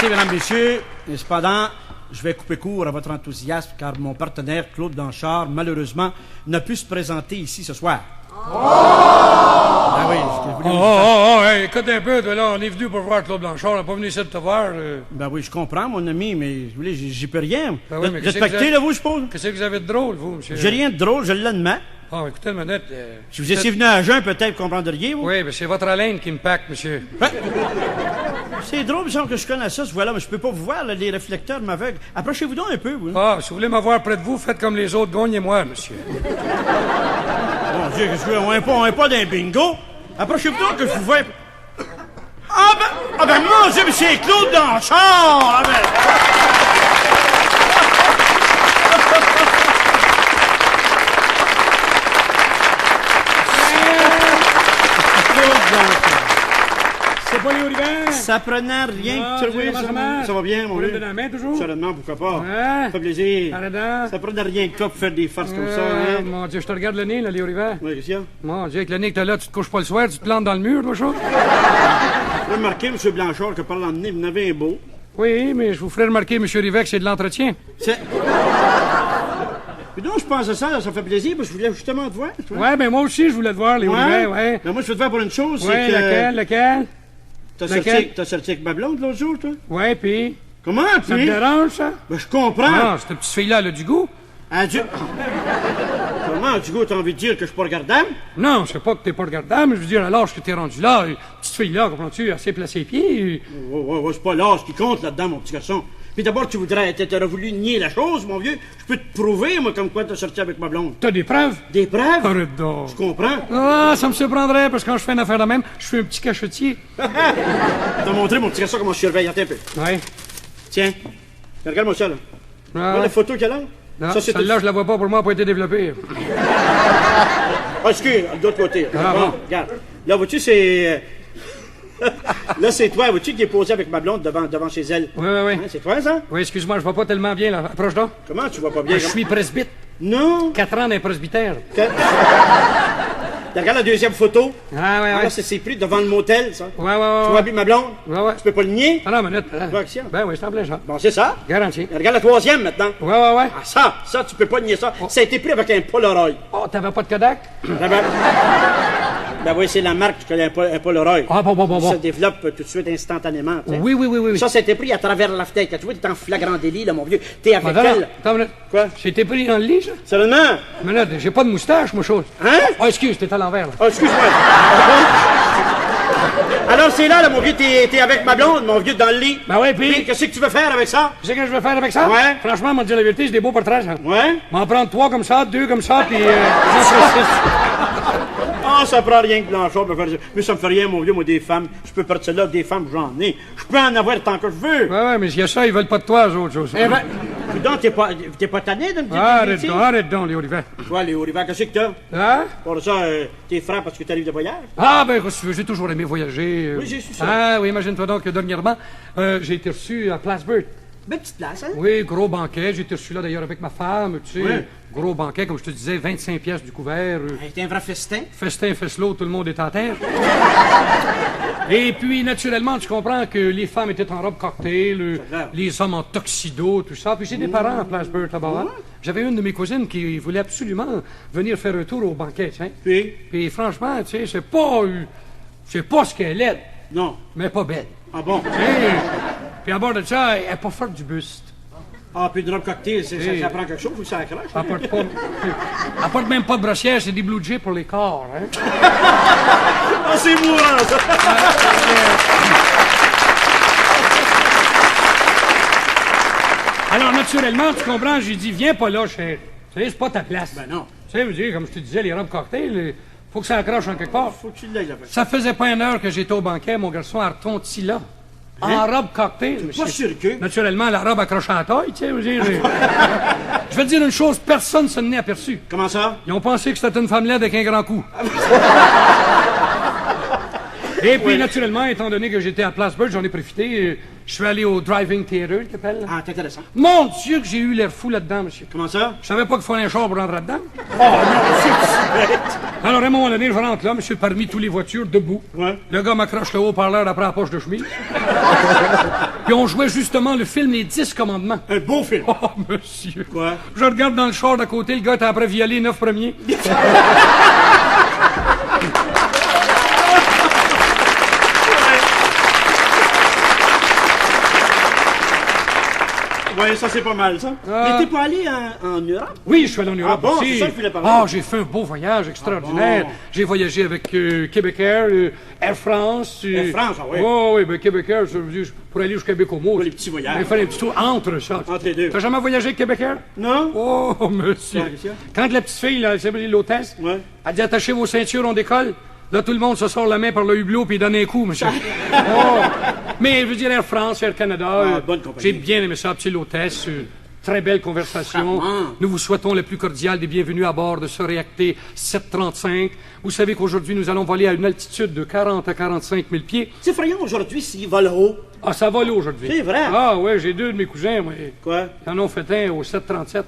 Merci, mesdames, messieurs. Et cependant, je vais couper court à votre enthousiasme car mon partenaire, Claude Blanchard, malheureusement, n'a pu se présenter ici ce soir. Ah oui, hey, écoute un peu, là, on est venu pour voir Claude Blanchard, on n'est pas venu ici de te voir. Ben oui, je comprends, mon ami, mais j'y peux rien. Ben oui, mais respectez, là, vous, je suppose? Qu'est-ce que vous avez de drôle, vous, monsieur? J'ai rien de drôle, je l'admets. Ah, écoutez, le manette... si vous étiez venu à jeun, peut-être vous comprendriez, vous? Oui, mais c'est votre haleine qui me pacte, monsieur. Ben, c'est drôle, il me semble que je connais ça, ce voilà, mais je peux pas vous voir, là, les réflecteurs m'aveuglent. Approchez-vous donc un peu, vous. Ah, si vous voulez m'avoir près de vous, faites comme les autres, gagnez-moi, monsieur. Mon Dieu, on est pas d'un bingo. Approchez-vous donc que je vous vois. Ah ben, mon Dieu, mais c'est Claude Blanchard! Ah ben... C'est pas les Olivers? Ça prenait rien que tu le vois, ça va bien, mon vieux. Dans la main, toujours? Sérieusement, pourquoi pas? Hein? Ça fait plaisir. Arrête. Ça prenait rien que toi pour faire des farces comme ça, hein? Mon Dieu, je te regarde le nez, là, les Olivers. Oui, qu'est-ce qu'il y a? Mon Dieu, avec le nez que t'as là, tu te couches pas le soir, tu te plantes dans le mur, toi, chose? Vous remarquez, M. Blanchard, que parlant de nez, vous en avez un beau. Oui, mais je vous ferai remarquer, M. Rivet, que c'est de l'entretien. C'est... Puis donc, je pense à ça, ça fait plaisir, parce que je voulais justement te voir. Ouais, ben moi aussi, je voulais te voir, les Olivers, ouais. Ben moi, je veux te voir pour une chose, Ouais, c'est que... lequel? T'as sorti avec ma blonde l'autre jour, toi? Ouais, puis... Comment, puis? Ça te dérange, ça? Ben, je comprends. Non, cette petite fille-là, elle a du goût. Comment, du coup, t'as envie de dire que je suis pas regardable? Non, je sais pas que t'es pas regardable, mais je veux dire, à l'âge que t'es rendu là, petite fille-là, comprends-tu, elle s'est placée les pieds. Ouais, c'est pas l'âge qui compte là-dedans, mon petit garçon. Puis d'abord, t'aurais voulu nier la chose, mon vieux. Je peux te prouver, moi, comme quoi t'as sorti avec ma blonde. T'as des preuves? Des preuves? Arrête donc. Je comprends. Ah, ça me surprendrait, parce que quand je fais une affaire de même, je fais un petit cachetier. T'as montré, mon petit garçon, comment je surveille. Attends un peu. Ouais. Tiens, regarde-moi ça, là. Ah, Voilà ouais. la photo qu'il y a là. Non, Ça, c'est celle-là, je la vois pas, pour moi, elle n'a pas été développée. Ah, excuse, de l'autre côté. Ah, bon. Regarde. Là, vois-tu, c'est... Là, c'est toi, vois-tu, qui est posé avec ma blonde devant chez elle. Oui. Hein, c'est toi, ça? Oui, excuse-moi, je vois pas tellement bien, là. Approche donc. Comment tu vois pas bien? Je suis presbyte. Non. 4 ans d'un presbytère. Regarde la deuxième photo. Ah, ouais. Là, c'est pris devant le motel, ça. Ouais. Tu vois bien ma blonde? Ouais. Tu peux pas le nier? Ah non, minute. vois que c'est, hein? Ben oui, c'est en plein ça. Bon, c'est ça. Garanti. Regarde la troisième, maintenant. Ouais. Ah, ça, tu peux pas nier ça. Ça a été pris avec un Polaroid. Oh, t'avais pas de Kodak? Ben oui, c'est la marque que un Polaroid. Ah, bon. Ça se développe tout de suite instantanément. Tu sais. Oui. Ça, c'était pris à travers la fenêtre. Tu vois, t'es en flagrant délit, là, mon vieux. T'es avec Attends, elle. attends une minute. Quoi? J'ai été pris dans le lit, ça? Seulement? Mais là, j'ai pas de moustache, moi, chose. Hein? Oh, excuse, t'es à l'envers, là. Oh, excuse-moi. Alors, c'est là, mon vieux, t'es avec ma blonde, mon vieux, dans le lit. Ben oui, puis... Qu'est-ce que tu veux faire avec ça? Tu sais ce que je vais faire avec ça? Ouais. Franchement, moi, te dire la vérité, c'est des beaux portraits, ça. Ouais? M'en prendre 3 comme ça, 2 comme ça, puis... Ah, ça prend rien que Blanchard peut faire ça. Mais ça me fait rien, mon vieux, moi, des femmes. Je peux partir là, des femmes, j'en ai. Je peux en avoir tant que je veux. Ouais, mais s'il y a ça, ils veulent pas de toi, eux autres choses. Eh ben, donc, t'es pas tanné de me dire Arrête donc, les Olivers. Toi, les Olivier, qu'est-ce que t'as? Hein? Pour ça, t'es franc parce que t'arrives de voyage? Ah, ben, qu'est-ce que tu veux, j'ai toujours aimé voyager. Oui, j'ai su ça. Ah, oui, imagine-toi donc que dernièrement, j'ai été reçu à Place Burt. Belle petite place, hein? Oui, gros banquet. J'ai été reçu là, d'ailleurs, avec ma femme, tu sais. Ouais. Gros banquet, comme je te disais, 25 pièces du couvert. C'était un vrai festin. Festin, fesselot, tout le monde est en terre. Et puis, naturellement, tu comprends que les femmes étaient en robe cocktail, les hommes en tuxedo, tout ça. Puis j'ai des parents à Place Burt, là-bas. J'avais une de mes cousines qui voulait absolument venir faire un tour au banquet, tu sais. Puis franchement, tu sais, c'est pas ce qu'elle est. Non. Mais pas belle. Ah bon? Tu sais, puis à bord de ça, elle est pas forte du buste. Ah, puis drop cocktail, ça prend quelque chose ou ça accroche? Elle porte même pas de brossière, c'est des blue jays pour les corps, hein. Ah, c'est mourant, ça! Alors, naturellement, tu comprends, j'ai dit, viens pas là, cher. Tu sais, c'est pas ta place. Ben non. Tu sais, je veux dire, comme je te disais, les robes cocktails, faut que ça accroche en quelque part. Faut que tu l'aies, là. Ça faisait pas une heure que j'étais au banquet, mon garçon, à retonti là. En robe cocktail, monsieur. Pas sûr que... Naturellement, la robe accroche à la taille, tu sais, je veux dire. Je vais te dire une chose, personne ne s'en est aperçu. Comment ça? Ils ont pensé que c'était une femme laide avec un grand coup. Et puis, naturellement, étant donné que j'étais à Place Burt, j'en ai profité. Je suis allé au Driving Theater, qu'il appelle. Ah, c'est intéressant. Mon Dieu, que j'ai eu l'air fou là-dedans, monsieur. Comment ça? Je savais pas qu'il fallait un char pour rentrer là-dedans. Oh, non, c'est bête. Alors, à un moment donné, je rentre là, monsieur, parmi toutes les voitures, debout. Ouais. Le gars m'accroche le haut-parleur après la poche de chemise. Puis on jouait justement le film Les 10 commandements. Un beau film. Oh, monsieur. Quoi? Je regarde dans le char d'à côté, le gars était après violer les 9 premiers. Ouais, ça c'est pas mal, ça. Mais t'es pas allé en Europe? Oui, je suis allé en Europe bon, aussi. c'est ça que je voulais parler. Ah, j'ai fait un beau voyage extraordinaire. Ah bon. J'ai voyagé avec Québec Air, Air France. Air France, ah oui. Oh, oui, ben Québec Air, ça veut dire, pour aller jusqu'à Bécomo. Les petits voyages. Il fallait un petit tour entre ça. Entre les deux. T'as jamais voyagé avec Québec Air? Non? Oh, monsieur. Ouais, qu'est-ce qu'il y a? Quand la petite fille, là, elle s'appelle l'hôtesse, Ouais. elle dit attachez vos ceintures, on décolle. Là, tout le monde se sort la main par le hublot puis il donne un coup, monsieur. Oh. Mais je veux dire Air France, Air Canada. Bonne compagnie. J'ai bien aimé ça, petite l'hôtesse. Très belle conversation. Charmant. Nous vous souhaitons le plus cordial des bienvenus à bord de ce réacté 735. Vous savez qu'aujourd'hui, nous allons voler à une altitude de 40 à 45 000 pieds. C'est effrayant aujourd'hui s'il vole haut. Ah, ça vole aujourd'hui. C'est vrai? Ah, ouais, j'ai deux de mes cousins, moi. Quoi? Ils en ont fait un au 737.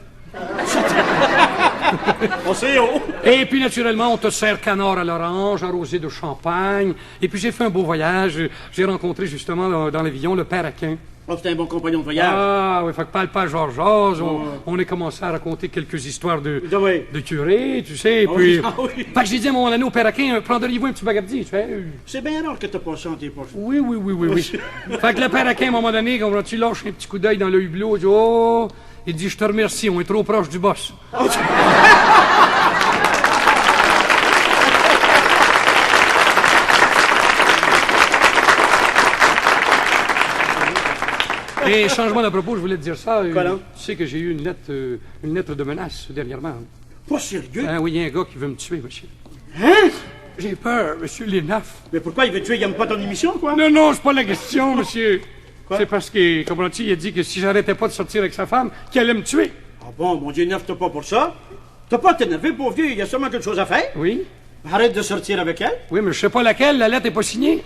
On sait haut. Et puis, naturellement, on te sert canard à l'orange, arrosé de champagne. Et puis, j'ai fait un beau voyage. J'ai rencontré, justement, dans l'avion, le père Aquin. Oh, c'était un bon compagnon de voyage. Ah, oui, fait que parle pas Georges. On a commencé à raconter quelques histoires de curés, tu sais, et puis... oui. Fait que j'ai dit à mon ami au père Aquin, prendriez-vous un petit bagabdi, tu sais? C'est bien rare que t'as pas chanté pour ça. Oui. Fait que le père Aquin, à un moment donné, quand tu lâches un petit coup d'œil dans le hublot, il dit, oh... Il dit, je te remercie, on est trop proche du boss. Et changement d'à propos, je voulais te dire ça. Quoi, non? Tu sais que j'ai eu une lettre de menace dernièrement. Pas sérieux? Ah oui, il y a un gars qui veut me tuer, monsieur. Hein? J'ai peur, monsieur Lénaf. Mais pourquoi il veut tuer? Il aime pas ton émission, quoi? Non, c'est pas la question, monsieur. Quoi? C'est parce que, comprends-tu, il a dit que si j'arrêtais pas de sortir avec sa femme, qu'il allait me tuer. Ah bon, mon Dieu, énerve-toi pas pour ça. T'as pas à t'énerver, pauvre vieux, il y a sûrement quelque chose à faire. Oui? Arrête de sortir avec elle. Oui, mais je sais pas laquelle, la lettre est pas signée.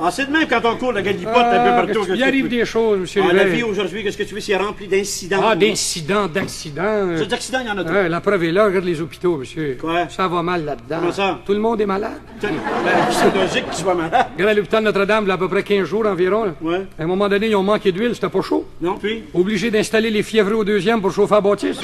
Ah, c'est de même quand on court la galipote un peu partout. Il arrive des choses, monsieur Ah, la Lévesque. vie aujourd'hui, qu'est-ce que tu veux, c'est rempli d'incidents. Ah, d'accidents. C'est d'accidents, il y en a deux. La preuve est là, regarde les hôpitaux, monsieur. Quoi? Ça va mal là-dedans. Comment ça? Tout le monde est malade. Ben, c'est logique qu'il soit malade. Regarde à l'hôpital Notre-Dame, il y a à peu près 15 jours environ. Là. Ouais. À un moment donné, ils ont manqué d'huile, c'était pas chaud. Non, puis? Obligé d'installer les fiévreux au deuxième pour chauffer à bâtisse.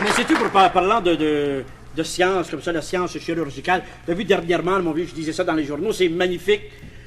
Mais c'est tout pour parlant de science, comme ça, la science chirurgicale. T'as vu dernièrement, mon vieux, je disais ça dans les journaux, c'est magnifique.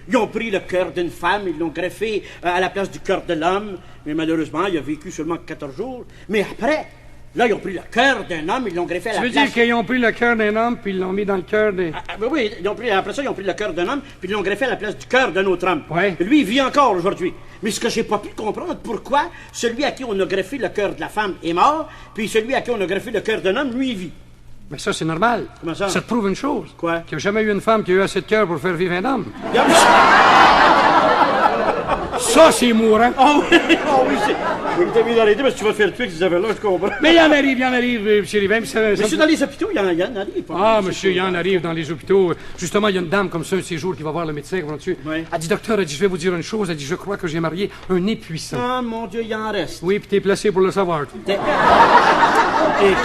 Ils ont pris le cœur d'une femme, ils l'ont greffé à la place du cœur de l'homme. Mais malheureusement, il a vécu seulement 14 jours. Mais après, là, ils ont pris le cœur d'un homme, ils l'ont greffé à la place... Tu veux dire qu'ils ont pris le cœur d'un homme puis ils l'ont mis dans le cœur des... Oui, après ça, ils ont pris le cœur d'un homme, puis ils l'ont greffé à la place du cœur d'un autre homme. Ouais. Et lui, il vit encore aujourd'hui. Mais ce que j'ai pas pu comprendre, pourquoi celui à qui on a greffé le cœur de la femme est mort, puis celui à qui on a greffé le cœur d'un homme, lui, il vit. Mais ça, c'est normal. Comment ça? Ça te prouve une chose. Quoi? Qu'il n'y a jamais eu une femme qui a eu assez de cœur pour faire vivre un homme. Ça, c'est mourant. Oh oui, c'est... Je t'ai mis dans les deux parce que tu vas te faire tuer avec ces affaires-là, je comprends. Mais il en arrive, monsieur Lévesque. Monsieur, dans les hôpitaux, il y en arrive. Ah, monsieur, il en arrive dans les hôpitaux. Justement, il y a une dame comme ça, un de ces jours, qui va voir le médecin, comprends-tu? Oui. Elle dit, docteur, elle dit, je vais vous dire une chose. Elle dit, je crois que j'ai marié un épuissant. Ah, mon Dieu, il en reste. Oui, puis t'es placé pour le savoir. Et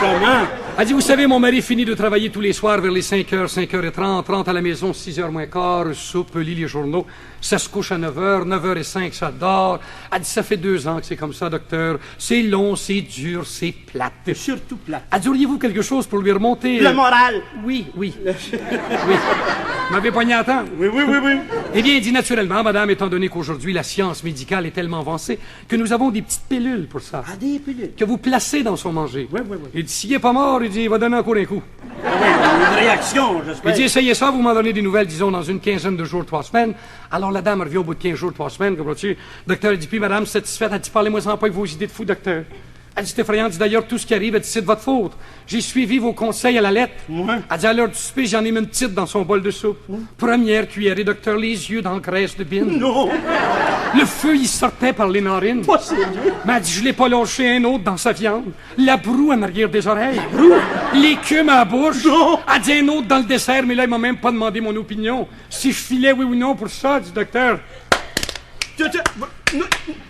comment? Elle dit, vous savez, mon mari finit de travailler tous les soirs vers les 5h, 5h30, 30 à la maison, 6h moins quart, soupe, lit les journaux. Ça se couche à 9h, 9h05, ça dort. Elle dit, ça fait 2 ans que c'est comme ça, docteur. C'est long, c'est dur, c'est plate. Surtout plate. Elle dit, auriez-vous quelque chose pour lui remonter? Le moral. Oui. Oui. Vous m'avez poigné à temps? Oui. Eh bien, il dit naturellement, madame, étant donné qu'aujourd'hui la science médicale est tellement avancée que nous avons des petites pilules pour ça. Ah, des pilules. Que vous placez dans son manger. Oui. Il dit, s'il n'est pas mort, il dit, il va donner encore un coup. Ah oui, une réaction, j'espère. Il dit, essayez ça, vous m'en donnez des nouvelles, disons, dans une quinzaine de jours, 3 semaines. Alors la dame revient au bout de 15 jours, 3 semaines, comprends-tu? Docteur, il dit, puis madame, satisfaite, elle dit, parlez-moi-en pas avec vos idées de fou, docteur. Elle dit, c'est effrayant, elle dit, d'ailleurs, tout ce qui arrive, elle dit, c'est de votre faute. J'ai suivi vos conseils à la lettre. Ouais. Elle dit, à l'heure du souper, j'en ai mis une petite dans son bol de soupe. Première cuillerée, docteur, les yeux dans le graisse de bine. Non, Le feu, il sortait par les narines. pas sérieux. Mais elle dit, je l'ai pas lâché un autre dans sa viande. La broue en arrière des oreilles. L'écume à la bouche. Non. Elle dit un autre dans le dessert, mais là, il m'a même pas demandé mon opinion. Si je filais oui ou non pour ça, dit docteur.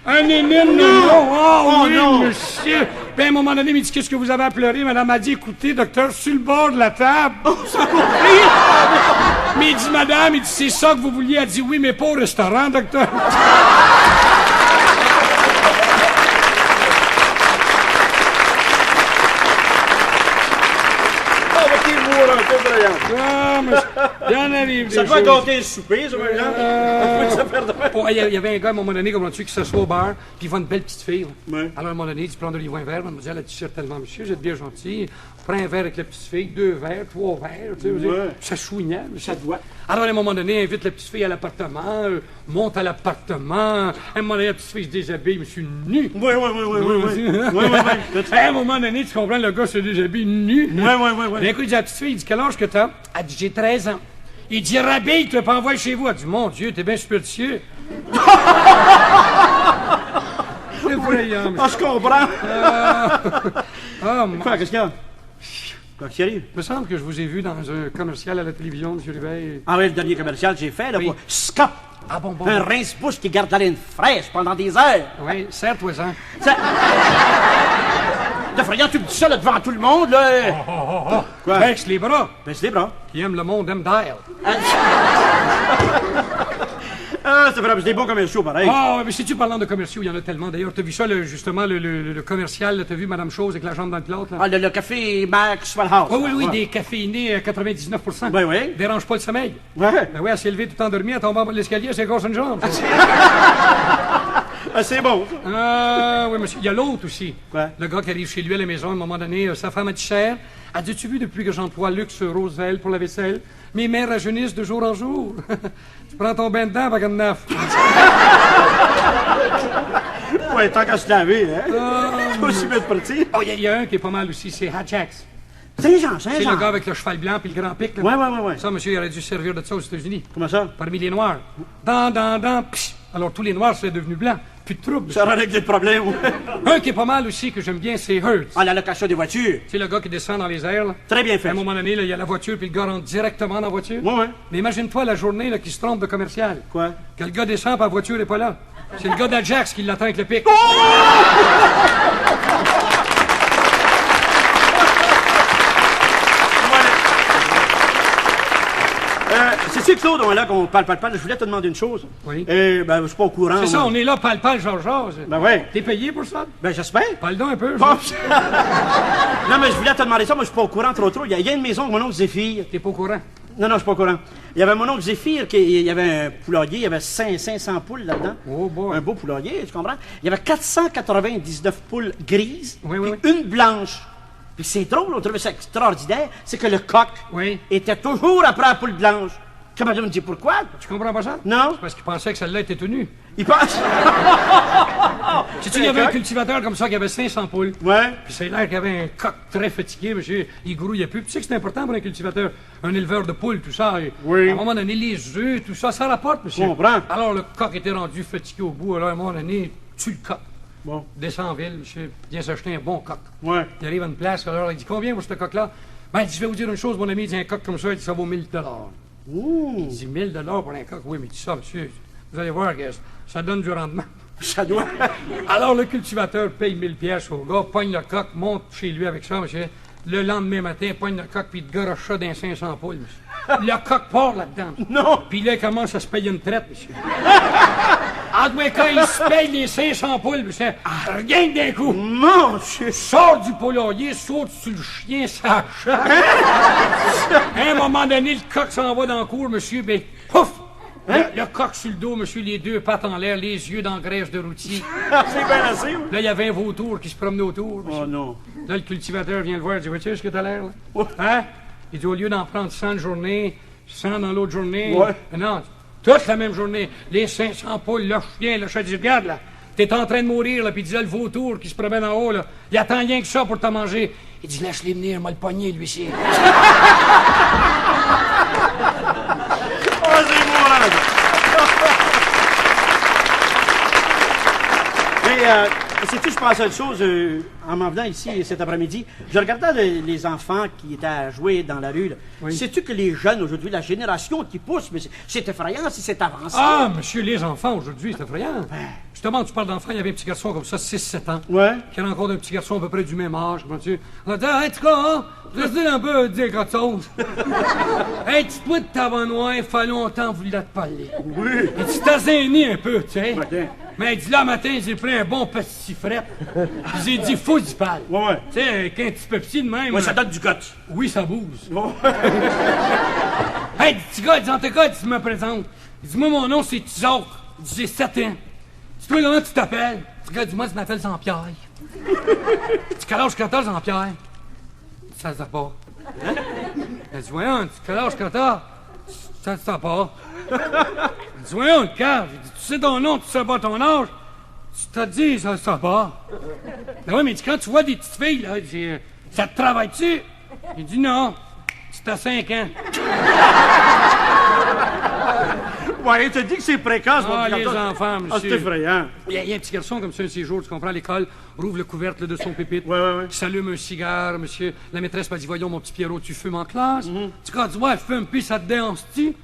Un énine, non! Oh, oui, non. monsieur! Ben, à un moment donné, il me dit, qu'est-ce que vous avez à pleurer? Madame a dit, écoutez, docteur, sur le bord de la table. Mais il dit, madame, il dit, c'est ça que vous vouliez? Elle dit, oui, mais pas au restaurant, docteur. Ah, mais bien arrive. Ça doit gâter le souper, ça, par exemple. Il y avait un gars, à un moment donné, comme tu qui s'assoit au bar, puis il voit une belle petite fille. Ouais. Alors, à un moment donné, il dit, prendre un verre. Elle me dit, elle a dit certainement, monsieur, vous êtes bien gentil. Prends un verre avec la petite fille, 2 verres, 3 verres, tu sais. Ouais. Ça chouignait. Ça doit. Alors, à un moment donné, invite la petite fille à l'appartement, monte à l'appartement. À un moment donné, la petite fille se déshabille, monsieur, nu. Oui. À un moment donné, tu comprends, le gars se déshabille nu. Oui. D'un coup, il dit à la petite fille, il dit, quel âge que t'as? Elle dit, j'ai 13 ans. Il dit, rhabille-toi, pas envoie chez vous. Elle dit, mon Dieu, t'es bien superstitieux. C'est effrayant, Ah, je comprends. monsieur. Qu'est-ce qu'il y a? Quoi qui arrive? Il me semble que je vous ai vu dans un commercial à la télévision, monsieur Rivet. Ah oui, le dernier commercial que j'ai fait, là, Oui. pour Scott. Ah bon. Un rince-bouche qui garde la laine fraîche pendant des heures. Oui, certes, oui, ça. C'est effrayant, tu me dis ça là, devant tout le monde, là. Quoi? Baisse les bras. Baisse les bras. Qui aime le monde aime dial. Ah, c'est vrai, c'est des bons commerciaux, pareil. Ah, mais si tu parlant de commerciaux, il y en a tellement. D'ailleurs, t'as vu ça, justement, le commercial, t'as vu Madame Chose avec la jambe dans le plâtre, là? Ah, le café Maxwell House. Oui, Ouais. des caféinés à 99%. Oui. Dérange pas le sommeil. Ouais. Ben oui, elle s'est levée tout endormie, elle tombe en bas de l'escalier, c'est encore une jambe. ça. Ah, c'est bon, ça. Ah, oui, monsieur. Il y a l'autre aussi. Quoi? Le gars qui arrive chez lui à la maison, à un moment donné, sa femme a dit, cher, a dit, tu vu depuis que j'emploie Luxe Roosevelt pour la vaisselle, mes mains rajeunissent de jour en jour. Tu prends ton bain dedans, baguette neuf. Ouais, tant qu'à se laver, hein. Tu peux aussi mettre parti. Oh, il y a un qui est pas mal aussi, c'est Hatchax. Saint-Jean. C'est le gars avec le cheval blanc puis le grand pic. Là. Ouais. Ça, monsieur, il aurait dû se servir de ça aux États-Unis. Comment ça? Parmi les Noirs. Psh. Alors, tous les Noirs seraient devenus blancs. Plus de trouble. Ça aurait réglé le problème. Un qui est pas mal aussi, que j'aime bien, c'est Hertz. Ah, la location des voitures. C'est le gars qui descend dans les airs. Là. Très bien À fait. un moment donné, là, il y a la voiture, puis le gars rentre directement dans la voiture. Ouais. Mais imagine-toi la journée là, qui se trompe de commercial. Quoi? Que le gars descend, puis la voiture n'est pas là. C'est le gars d'Ajax qui l'attend avec le pic. C'est Claude, on est là qu'on parle. Je voulais te demander une chose. Oui. Ben, je suis pas au courant. C'est ça, moi. on est là, pal, Georges. Ben ouais. T'es payé pour ça? Ben, j'espère. Parle donc un peu. Bon. Non, mais je voulais te demander ça, moi, je suis pas au courant trop. Il y a une maison avec mon oncle Zéphir. T'es pas au courant? Non, je suis pas au courant. Il y avait mon oncle Zéphir, il y avait un poulailler, il y avait 500 poules là-dedans. Oh boy. Un beau poulailler, tu comprends? Il y avait 499 poules grises, Oui. puis une blanche. Puis c'est drôle, on trouvait ça extraordinaire, c'est que le coq Oui. était toujours après la poule blanche. Comment me dire pourquoi? Tu comprends pas ça? Non? C'est parce qu'il pensait que celle-là était tenue. Il pense... Sais-tu, il y avait un cultivateur comme ça qui avait 500 poules. Ouais. Puis c'est l'air qu'il y avait un coq très fatigué, monsieur. Il grouillait plus. Puis tu sais que c'est important pour un cultivateur, un éleveur de poules, tout ça. Et Oui. à un moment donné, les œufs, tout ça, ça rapporte, monsieur. Je comprends. Alors le coq était rendu fatigué au bout. Alors à un moment donné, tue le coq. Bon. Descend en ville, monsieur. Vient s'acheter un bon coq. Ouais. Il arrive à une place, alors il dit combien pour ce coq-là? Ben, il dit, je vais vous dire une chose, mon ami, il dit un coq comme ça, il dit, ça vaut 1000 $. Ouh. Il dit 1000 $ pour un coq. Oui, mais dis ça, monsieur. Vous allez voir, que ça donne du rendement. Ça doit... Alors, le cultivateur paye 1000 pièces au gars, pogne le coq, monte chez lui avec ça, monsieur. Le lendemain matin, pogne le coq, puis il garoche ça dans 500 poules, monsieur. Le coq part là-dedans. Non! Puis là, il commence à se payer une traite, monsieur. En tout cas, quand il se paye les 500 poules, monsieur, rien que d'un coup. Mon Dieu! Sort du poulailler, saute sur le chien, ça chatte. À un moment donné, le coq s'en va dans la cour, monsieur, ben, pouf! Le coq sur le dos, monsieur, les 2 pattes en l'air, les yeux dans la graisse de routier. C'est bien assez, oui. Là, il y avait un vautour qui se promenait autour, monsieur. Oh non. Là, le cultivateur vient le voir, il dit, vois-tu ce que t'as l'air, là? Ouais. Hein? Il dit, au lieu d'en prendre 100 une journée, 100 dans l'autre journée. Ouais. Non, toute la même journée. Les 500 poules, le chien, le chat, il dit, regarde, là, t'es en train de mourir, là, puis il dit, là, le vautour qui se promène en haut, là, il attend rien que ça pour te manger. Il dit, laisse-les venir, moi le pogner, lui, ci Oh, c'est mourant! Mais, sais-tu, je pense à une chose. en m'en venant ici cet après-midi, je regardais les enfants qui étaient à jouer dans la rue. Là. Oui. Sais-tu que les jeunes aujourd'hui, la génération qui pousse, mais c'est effrayant si c'est avancé. Ah, monsieur, les enfants aujourd'hui, c'est effrayant. Justement, tu parles d'enfants, il y avait un petit garçon comme ça, 6-7 ans. Ouais. Qui rencontre un petit garçon à peu près du même âge. Comprends-tu? On va dire, hey, tu comprends? Je vais te dire un peu, dire quelque chose. Hey, tu toi de tabac noir, il fait longtemps que vous l'avez parlé. Oui. Et tu t'as zéné un peu, tu sais. Ok. Mais il dit, là, matin, j'ai pris un bon pestifrette. Puis j'ai dit, faut du pal. Ouais. Tu sais, avec un petit peu petit de même. Ouais, ça donne du cote. Oui, ça bouge. Ouais. Hey, petit gars, en tout cas, tu me présentes. Il dit, moi, mon nom, c'est Tizok. Il dit, j'ai 7 ans. Dis toi, comment tu t'appelles? Petit gars, dis-moi, tu m'appelles Jean-Pierre. Tu quel âge que t'as, Jean-Pierre? Ça se sait pas. Hein? Il dit, voyons, quel âge que t'as? Ça se sait pas. Il dit, voyons, le cave. Il dit, tu sais ton nom, tu sais pas ton âge? Tu t'as dit, ça se sait pas. Ben oui, mais quand tu vois des petites filles, là, il dit, ça te travaille-tu? Il dit, non. Tu as 5 ans. Ouais, tu dis que c'est précoce, mon Ah, petit les garçon. enfants, monsieur. Ah, c'est effrayant. Il y a un petit garçon comme ça, un de ces jours, tu comprends, à l'école, rouvre le couvercle de son pupitre, Ouais. qui s'allume un cigare, monsieur. La maîtresse m'a dit, voyons, mon petit Pierrot, tu fumes en classe? Tu crois, dis-moi, elle fume, puis ça te déhanse-tu?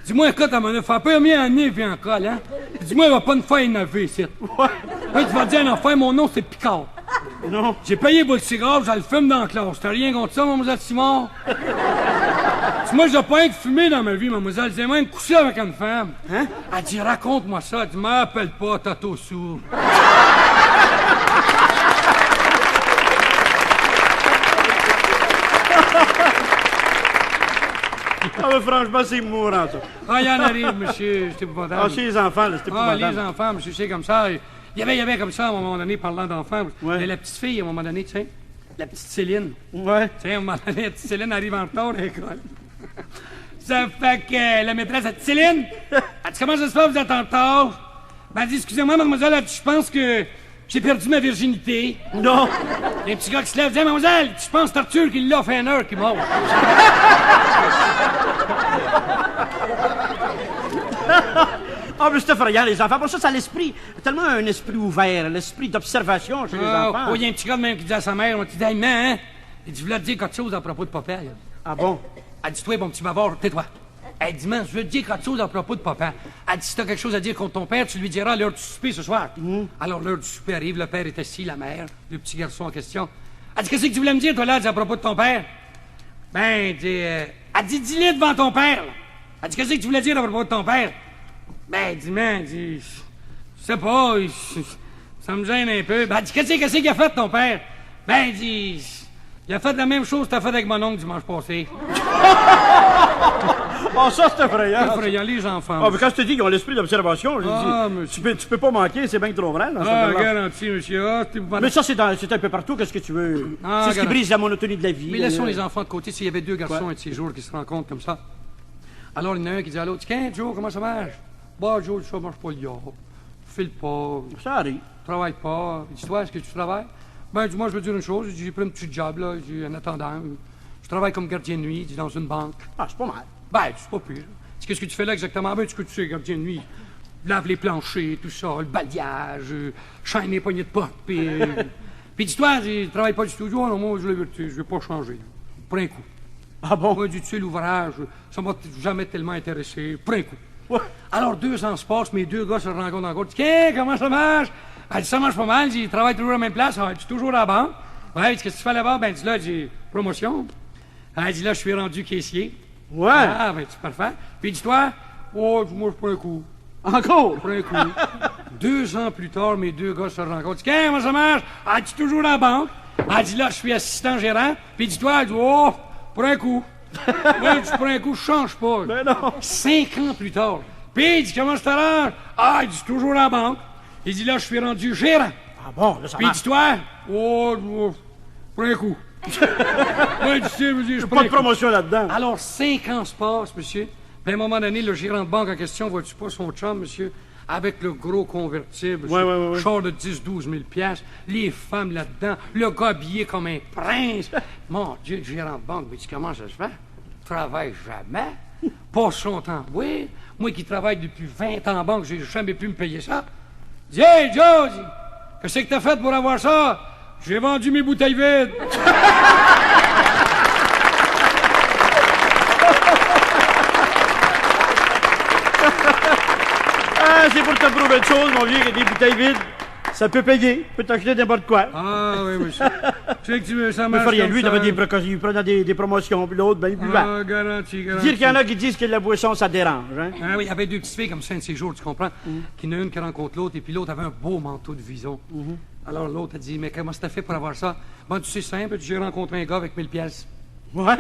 Dis-moi, écoute, à mon neuf, pas première année, viens en colle, hein? Dis-moi, il va pas une fois innover, ici. Ouais. Hein, tu vas dire, un enfant, mon nom, c'est Picard. Non. J'ai payé pour le cigare, je le fume dans la classe. T'as rien contre ça, mademoiselle Simon? Moi, j'ai pas être fumé dans ma vie, mademoiselle. J'ai même couché avec une femme. Hein? Elle dit, raconte-moi ça. Elle dit, m'appelle pas, Tato sourd. Ah, mais franchement, c'est mourant, ça. Ah, il y en arrive, monsieur. J'étais épouvantable. Ah, chez les enfants, là, c'était Ah, épouvantable. les enfants, monsieur, c'est comme ça. Il y avait comme ça, à un moment donné, parlant d'enfants. Ouais. Il y a la petite fille, à un moment donné, tu sais. La petite Céline. Ouais. Tu sais, à un moment donné, la petite Céline arrive en retard à l'école. Ça fait que la maîtresse, elle dit, Céline, elle dit, comment ça se fait, vous êtes en retard? Ben, elle dit, excusez-moi, mademoiselle, elle dit, je pense que j'ai perdu ma virginité. Non. Il y a un petit gars qui se lève, dit, mademoiselle, je pense que c'est Arthur qui l'a fait une heure qui mange. Ah, mais c'est effrayant, les enfants. Pour ça, ça l'esprit, tellement un esprit ouvert, l'esprit d'observation chez les enfants. Oh, il y a un petit gars de même qui dit à sa mère, on dit, hey, man, hein? Il dit, je voulais te dire quelque chose à propos de papa. Là. Ah bon? Elle dit, toi, mon petit bavard, tais-toi. Elle dit, man, je veux te dire quelque chose à propos de papa. Elle dit, si t'as quelque chose à dire contre ton père, tu lui diras à l'heure du souper ce soir. Alors, l'heure du souper arrive, le père est assis, la mère, le petit garçon en question. Elle dit, qu'est-ce que tu voulais me dire, toi, là, elle dit, à propos de ton père? Ben, elle dit, dis-le devant ton père. Là. Elle dit, qu'est-ce que tu voulais dire à propos de ton père? Ben, elle dit, man, je sais pas, ça me gêne un peu. Ben, elle dit, qu'est-ce qu'il a fait, ton père? Ben, elle dit, il a fait la même chose que t'as fait avec mon oncle dimanche passé. Ah, ça, c'est effrayant. Effrayant, les enfants. Ah, mais quand je te dis qu'ils ont l'esprit d'observation, je dis, tu peux pas manquer, c'est bien trop vrai, dans ce Ah, moment-là. garanti, monsieur. Ah, Mais ça, c'est un peu partout, qu'est-ce que tu veux? Ah, C'est ce qui regarde. brise la monotonie de la vie. Mais laissons les enfants de côté. S'il y avait deux garçons un de ces jours qui se rencontrent comme ça. Alors, il y en a un qui dit à l'autre, tiens, Joe, comment ça marche? Bah, Joe, ça marche pas le gars. File pas, Ça arrive. travaille pas. Il dit, toi, est-ce que tu travailles? Ben, dis-moi, je veux dire une chose. Il dit, j'ai pris un petit job, là. Il dit, en attendant, je travaille comme gardien de nuit, il dit, dans une banque. Ah, c'est pas mal. Ben, c'est pas pire. Il dit, qu'est-ce que tu fais là exactement? Ben, tu sais, gardien de nuit. Lave les planchers, tout ça, le balayage, chaîne les poignées de porte, puis... puis dis-toi, je travaille pas du tout. Non, moi, je vais pas changer. Pour un coup. Ah bon? Moi, tu sais, l'ouvrage, ça m'a jamais tellement intéressé. Pour un coup. Ouais. Alors, 2 ans se passent, mes deux gars se rencontrent encore. Ils disent, tiens, comment ça marche? Elle dit, ça marche pas mal. Il dit, ils travaillent toujours à la même place. Elle dit, toujours à la banque. Ouais, il dit, qu'est-ce que tu fais là-bas? Ben, il dit, là, j'ai promotion. Elle dit, là, je suis rendu caissier. Ouais. Ah, ben, c'est parfait. Puis, dis-toi, oh, moi, je prends un coup. Encore? Je prends un coup. 2 ans plus tard, mes deux gars se rencontrent. Ils disent, tiens, comment ça marche? Elle dit, toujours à la banque. Elle dit, là, je suis assistant gérant. Puis, dis-toi, elle dit, oh, prends un coup. Moi, je prends un coup, je change pas. Ben non. 5 ans plus tard. Puis, il dit, comment je t'arrange? Ah, il dit, toujours à la banque. Il dit, là, je suis rendu gérant. Ah bon, là, ça Puis, marche. dis-toi, oh, prends un coup. Ouais, tu sais, je prends Pas un de coup. promotion là-dedans. Alors, 5 ans se passent, monsieur. Puis, à un moment donné, le gérant de banque en question, vois-tu pas son chum, monsieur, avec le gros convertible, Ouais. char de 10-12 000 piastres, les femmes là-dedans, le gars habillé comme un prince. Mon Dieu, le gérant de banque, mais tu comment ça se fait? Travaille jamais, passe son temps. Oui, moi qui travaille depuis 20 ans en banque, j'ai jamais pu me payer ça. Dis, hey, Joe, qu'est-ce que t'as fait pour avoir ça? J'ai vendu mes bouteilles vides. Ah, c'est pour te prouver une chose, mon vieux, que des bouteilles vides, ça peut payer. Tu peux t'acheter n'importe quoi. Ah, oui, monsieur. Tu sais que ça Il marche fait rien. comme Lui, ça. il prenait des promotions, puis l'autre, ben, il buvait. Ah, garanti. Dire qu'il y en a qui disent que la boisson, ça dérange, hein? Ah oui, il y avait deux petites filles comme ça, un de ces jours, tu comprends? Qu'il y en a une qui rencontre l'autre, et puis l'autre avait un beau manteau de vison. Alors l'autre a dit, mais comment t'as fait pour avoir ça? Bon, tu sais, simple, j'ai rencontré un gars avec 1000 pièces. Ouais.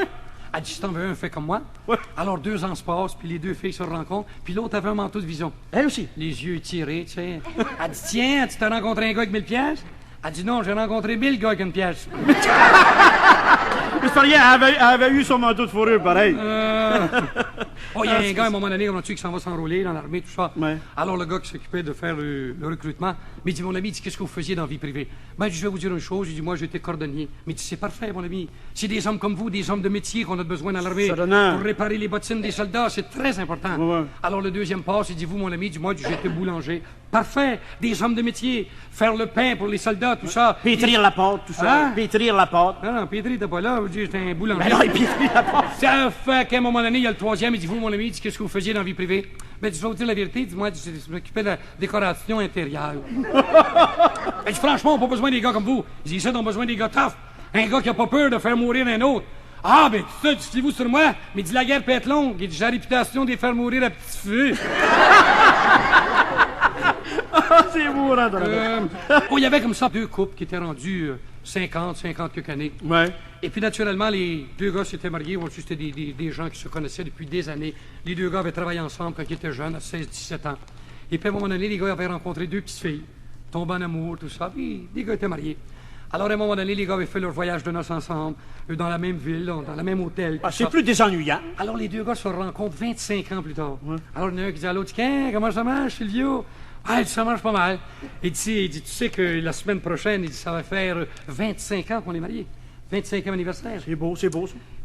Elle dit, si t'en veux un, fais comme moi. Ouais. Alors 2 ans se passent, puis les deux filles se rencontrent, puis l'autre avait un manteau de vison. Elle aussi. Les yeux tirés, tu sais. Elle dit, tiens, tu t'as rencontré un gars avec 1000 pièces? Elle dit, non, j'ai rencontré 1000 gars avec une pièce. Mais c'est rien, elle avait eu son manteau de fourrure, pareil. Oh, il y a un gars, à un moment donné, on a qui s'en va s'enrôler dans l'armée, tout ça. Ouais. Alors, le gars qui s'occupait de faire le recrutement, mais il dit, mon ami, il dit, qu'est-ce que vous faisiez dans la vie privée? Ben, je vais vous dire une chose. Il dit, moi, j'étais cordonnier. Mais il dit, c'est parfait, mon ami. C'est des hommes comme vous, des hommes de métier qu'on a besoin dans l'armée. Certainement. Pour réparer les bottines des soldats, c'est très important. Ouais. Alors, le deuxième passe, il dit, vous, mon ami, dis-moi, j'étais boulanger. Parfait, des hommes de métier. Faire le pain pour les soldats, tout ça. Pétrir la pâte, tout ça. Hein? Pétrir la pâte. Non, non, Pétri, t'es pas là. J'étais un boulanger. Ben non, il pétrit la pâte. Ça fait qu'à un moment donné, il y a le troisième, il dit, vous, mon ami, il dit, qu'est-ce que vous faisiez dans la vie privée? Ben, je vais vous dire la vérité, dis-moi, je m'occupais de la décoration intérieure. Ben, franchement, on n'a pas besoin des gars comme vous. Il dit, ça, on a besoin des gars tough. Un gars qui a pas peur de faire mourir un autre. Ah, ben, ça, dites-vous sur moi, mais il dit, la guerre peut être longue. Il dit, j'ai la réputation de les faire mourir à petit feu. Ah, c'est mourant, Oh, il y avait comme ça 2 couples qui étaient rendus 50 quelques années. Ouais. Et puis, naturellement, les 2 gars s'étaient mariés. Bon, c'était des gens qui se connaissaient depuis des années. Les 2 gars avaient travaillé ensemble quand ils étaient jeunes, à 16-17 ans. Et puis, à un moment donné, les gars avaient rencontré 2 petites filles, tombé en amour, tout ça. Puis, les gars étaient mariés. Alors, à un moment donné, les gars avaient fait leur voyage de noces ensemble, dans la même ville, dans le même hôtel. Ah, tout c'est ça. plus désennuyant. Alors, les 2 gars se rencontrent 25 ans plus tard. Alors, il y en a un qui dit à l'autre, tiens, comment ça marche, Silvio? Ah, il dit, ça marche pas mal. Il dit, tu sais que la semaine prochaine, il dit, ça va faire 25 ans qu'on est mariés. 25e anniversaire. C'est beau, ça.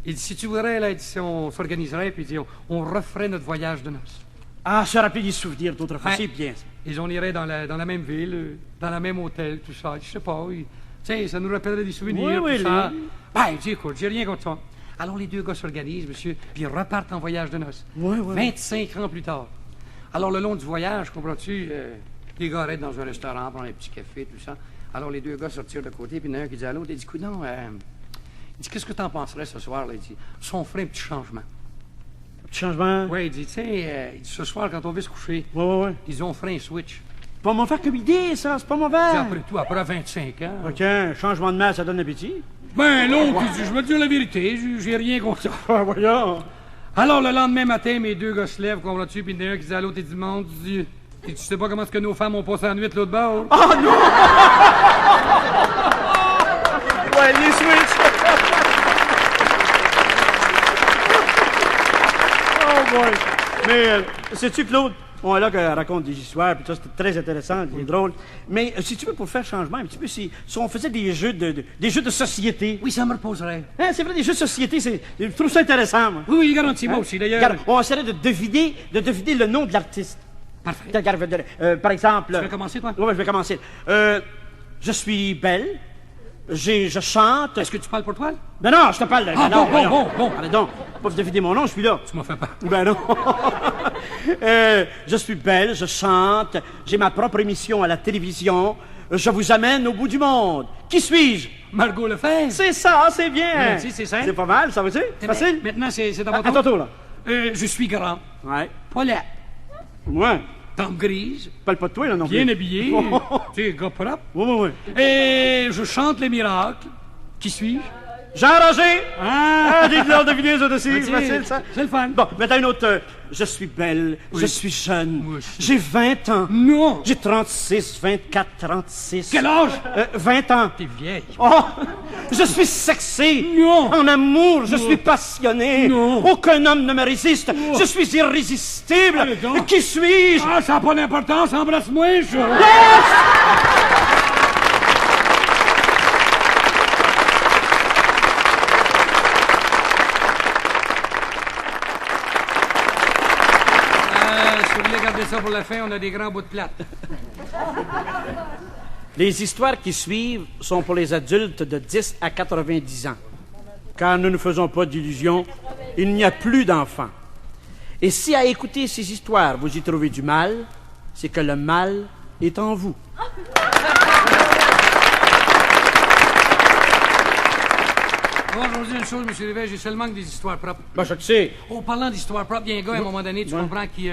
Il dit, si tu voudrais, là, il dit, si on s'organiserait, puis il dit, on referait notre voyage de noces. Ah, se rappeler des souvenirs d'autrefois, Ouais. c'est bien, ça. Et on irait dans la même ville, dans le même hôtel, tout ça. Je sais pas, oui. Tu sais, ça nous rappellerait des souvenirs, Oui, tout ça. oui. Ben, il dit, écoute, j'ai rien contre ça. Alors, les 2 gars s'organisent, monsieur, puis ils repartent en voyage de noces. Oui. 25 ans plus tard. Alors, le long du voyage, comprends-tu, les gars arrêtent dans un restaurant, prendre un petit café, tout ça. Alors, les 2 gars sortirent de côté, puis il y en a un qui dit à l'autre, il dit, non, il dit, qu'est-ce que t'en penserais ce soir, là? Il dit, si on ferait un petit changement. Petit changement. Oui, il dit, tu sais, il dit, ce soir, quand on va se coucher, Ouais. ils ont fait un switch. Pas mauvais comme idée, ça, c'est pas mauvais. Puis après tout, après 25 ans. OK, un changement de main, ça donne appétit. Ben, l'autre, il dit, je vais te dire la vérité, j'ai rien contre ça. Ah, voyons. Alors, le lendemain matin, mes 2 gars se lèvent, comprends-tu, puis il y en a un qui dit à l'autre, il dit, monde, il dit, tu sais pas comment est-ce que nos femmes ont passé la nuit de l'autre bord? Ah, non! Ouais, les switches. Oh, boy. Mais, sais-tu, Claude, on est là qu'elle raconte des histoires, puis ça, c'était très intéressant, c'est drôle. Mais, si tu veux, pour faire changement, un petit peu, si on faisait des jeux de société. Oui, ça me reposerait. Hein, c'est vrai, des jeux de société, je trouve ça intéressant, moi. Oui, garanti, moi Hein? aussi, d'ailleurs. Regarde, on essaierait de deviner le nom de l'artiste. Parfait. Regarde, par exemple... Tu veux commencer, toi? Oui, je vais commencer. Je suis belle. Je chante. Est-ce que tu parles pour toi? Ben non, je te parle. Ah, ben non, bon. voyons. Allez donc, pas deviner mon nom, je suis là. Tu m'as fait peur. Ben non. Je suis belle, je chante, j'ai ma propre émission à la télévision. Je vous amène au bout du monde. Qui suis-je? Margot Lefebvre. C'est ça, c'est bien. Merci, c'est simple. C'est pas mal, ça va tu Facile? Maintenant, c'est dans À votre ton tour, là. Je suis grand. Ouais. Paulette. Ouais. Tempe grise. Parle pas de toi, là, non plus. Bien habillé. Tu sais, gars propre. Oui. Et je chante les miracles. Qui suis-je? Jean Roger! Ah! Dites-leur deviner ça aussi, c'est C'est facile, ça. C'est le fun. Bon, maintenant une autre. Je suis belle, Oui. je suis jeune, Moi aussi. j'ai 20 ans. Non! J'ai 36, 24, 36. Quel âge? 20 ans. T'es vieille. Oh! Je suis sexy! Non. En amour, je suis passionné! Non. Aucun homme ne me résiste! Je suis irrésistible! Allez donc. Qui suis-je? Ah, ça n'a pas d'importance, embrasse-moi, je... Si vous voulez garder ça pour la fin, on a des grands bouts de plate. Les histoires qui suivent sont pour les adultes de 10 à 90 ans. Car nous ne faisons pas d'illusions, il n'y a plus d'enfants. Et si à écouter ces histoires, vous y trouvez du mal, c'est que le mal est en vous. Bon, je vais vous dire une chose, M. Lévesque, j'ai seulement que des histoires propres. Ben, je le sais. Oh, parlant d'histoires propres, il y a un gars, à un moment donné, tu comprends, qui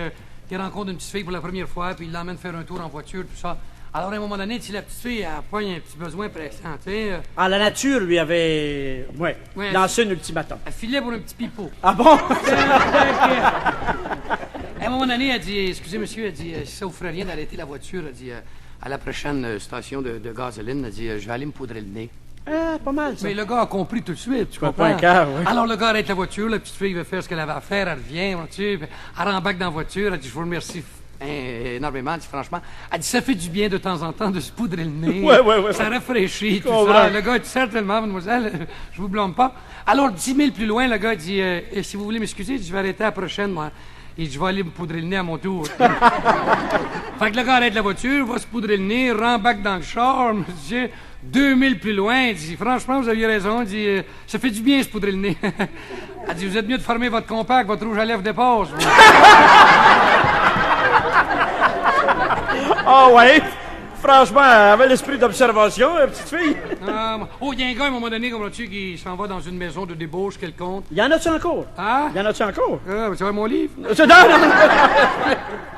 rencontre une petite fille pour la première fois, puis il l'emmène faire un tour en voiture, tout ça. Alors, à un moment donné, la petite fille, elle pogne un petit besoin pressant, tu sais. Ah, la nature lui avait, lancé un ultimatum. Elle filait pour un petit pipeau. Ah bon? À un moment donné, elle dit, excusez monsieur, elle dit, si ça vous ferait rien d'arrêter la voiture, elle dit, à la prochaine station de gasoline, elle dit, je vais aller me poudrer le nez. Ah, pas mal, ça. Mais le gars a compris tout de suite, tu comprends? Pas un quart, oui. Alors le gars arrête la voiture, la petite fille veut faire ce qu'elle avait à faire, elle revient, tu sais, elle rembarque dans la voiture, elle dit, je vous remercie énormément, elle dit, franchement. Elle dit, ça fait du bien de temps en temps de se poudrer le nez. Ouais. Ça rafraîchit, tout ça. Le gars dit, certainement, mademoiselle, je vous blâme pas. Alors, 10 000 plus loin, le gars dit, si vous voulez m'excuser, je vais arrêter à la prochaine, moi. Et je vais aller me poudrer le nez à mon tour. Fait que le gars arrête la voiture, va se poudrer le nez, rembarque dans le char, monsieur, 2000 plus loin, il dit, franchement, vous aviez raison, il dit, ça fait du bien se poudrer le nez. Elle dit, vous êtes mieux de fermer votre compact, votre rouge à lèvres dépasse. Ah ouais? Franchement, elle avait l'esprit d'observation, la petite fille. Il y a un gars, à un moment donné, comme tu qui s'en va dans une maison de débauche quelconque. Y en a-tu encore? Ah? Y en a-tu encore? Tu vois mon livre? Non.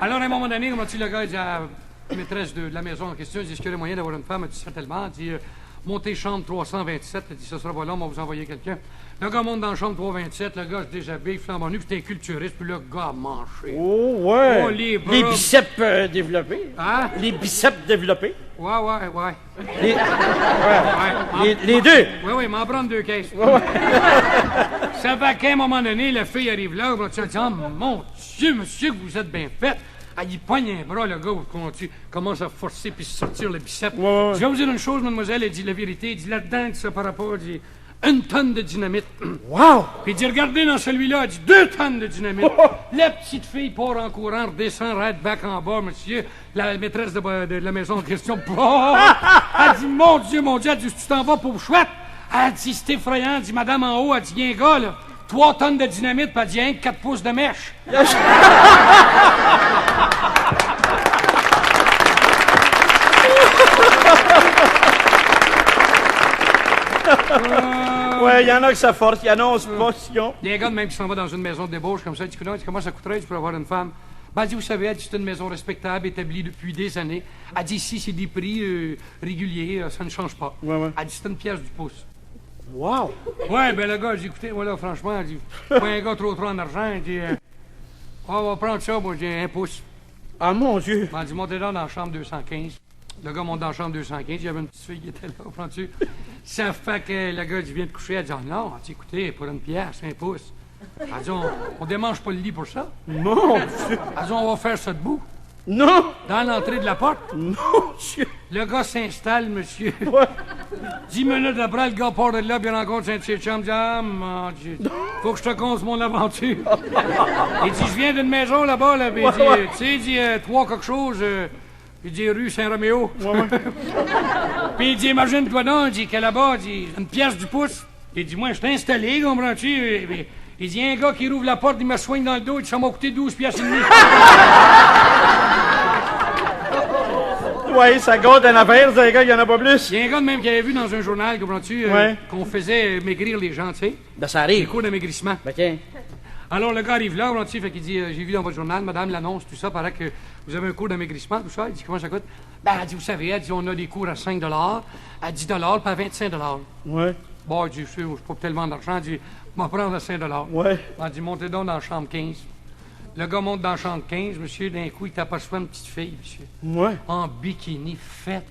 Alors, à un moment donné, comme tu le gars, il dit à la maîtresse de la maison en question, il dit, est-ce qu'il y aurait moyen d'avoir une femme? Elle dit, certainement. Il dit, montez chambre 327. Elle dit, ça sera pas long, on va vous envoyer quelqu'un. Le gars monte dans la chambre 327, le gars se déshabille, flambant nu, puis c'est un culturiste, puis le gars a mangé. Oh, ouais. Oh, les biceps développés. Hein? Les biceps développés. Ouais. Les deux. Oui, m'en prendre 2 caisses. Ça fait qu'à un moment donné, la fille arrive là, on dit, oh, mon Dieu, monsieur, que vous êtes bien fait. Ah, il pogne un bras, le gars, commence à forcer puis sortir le biceps. Je vais vous dire une chose, mademoiselle, elle dit la vérité. Elle dit là-dedans, ça par rapport, elle dit 1 tonne de dynamite. Wow! Puis il dit, regardez dans celui-là, elle dit 2 tonnes de dynamite. La petite fille part en courant, redescend, right back en bas, monsieur. La maîtresse de la maison en question, elle dit, mon Dieu, elle dit, tu t'en vas pour chouette. Elle dit, c'est effrayant, elle dit, madame en haut, elle dit, il y a un gars, là, 3 tonnes de dynamite, puis elle dit, rien que 4 pouces de mèche. Ouais, il y en a que ça force, il y en a 11 potions. Il y a un gars de même qui s'en va dans une maison de débauche comme ça, il dit, comment ça coûterait pour avoir une femme? Ben, elle dit, vous savez, elle dit, c'est une maison respectable, établie depuis des années. Elle dit, ici, c'est des prix réguliers, ça ne change pas. Ouais. Elle dit, c'est une pièce du pouce. Wow! Ouais, ben le gars, j'ai écouté, voilà, franchement, il dit, pas un gars trop en argent, il dit, on va prendre ça, moi, j'ai 1 pouce. Ah, mon Dieu! Ben, il dit, montez dans la chambre 215. Le gars monte dans la chambre 215, il y avait une petite fille qui était là, comprends-tu? Ça fait que le gars, il vient de coucher, elle dit, oh non, elle dit, écoutez, pour une pièce, 1 pouce. Elle dit, on démange pas le lit pour ça. Non! Elle dit, on va faire ça debout. Non! Dans l'entrée de la porte. Non, monsieur! Le gars s'installe, monsieur. Ouais. 10 minutes après, le gars part de là, puis il rencontre un de ses chums, dit, ah, mon Dieu, faut que je te conte mon aventure. Il dit, je viens d'une maison là-bas, là, puis il dit, tu sais, il dit, 3 quelque chose, il dit, rue Saint-Roméo. Puis il dit, imagine-toi donc, il dit, que là-bas, il dit, une pièce du pouce. Il dit, moi, je t'ai installé, comprends-tu? Il dit, y a un gars qui rouvre la porte, il me soigne dans le dos, il dit, ça m'a coûté 12 piastres et demi. Ouais, ça gâte une affaire, c'est un gars, il y en a pas plus. Il y a un gars de même qui avait vu dans un journal, comprends-tu, qu'on faisait maigrir les gens, tu sais. Ben, ça Des arrive. cours d'amaigrissement. Ben, tiens. Alors, le gars arrive là, comprends-tu, fait qu'il dit, j'ai vu dans votre journal, madame, l'annonce, tout ça, paraît que vous avez un cours d'amaigrissement, tout ça. Il dit, comment ça coûte? Ben, elle dit, vous savez, elle dit, on a des cours à 5 à 10 puis à 25 Ouais. Bon, il dit, je sais pas tellement d'argent, il dit, m'en prendre à 5 Ouais. Elle dit, montez donc dans la chambre 15. Le gars monte dans la chambre 15, monsieur, d'un coup, il t'aperçoit une petite fille, monsieur. Ouais. En bikini, faite.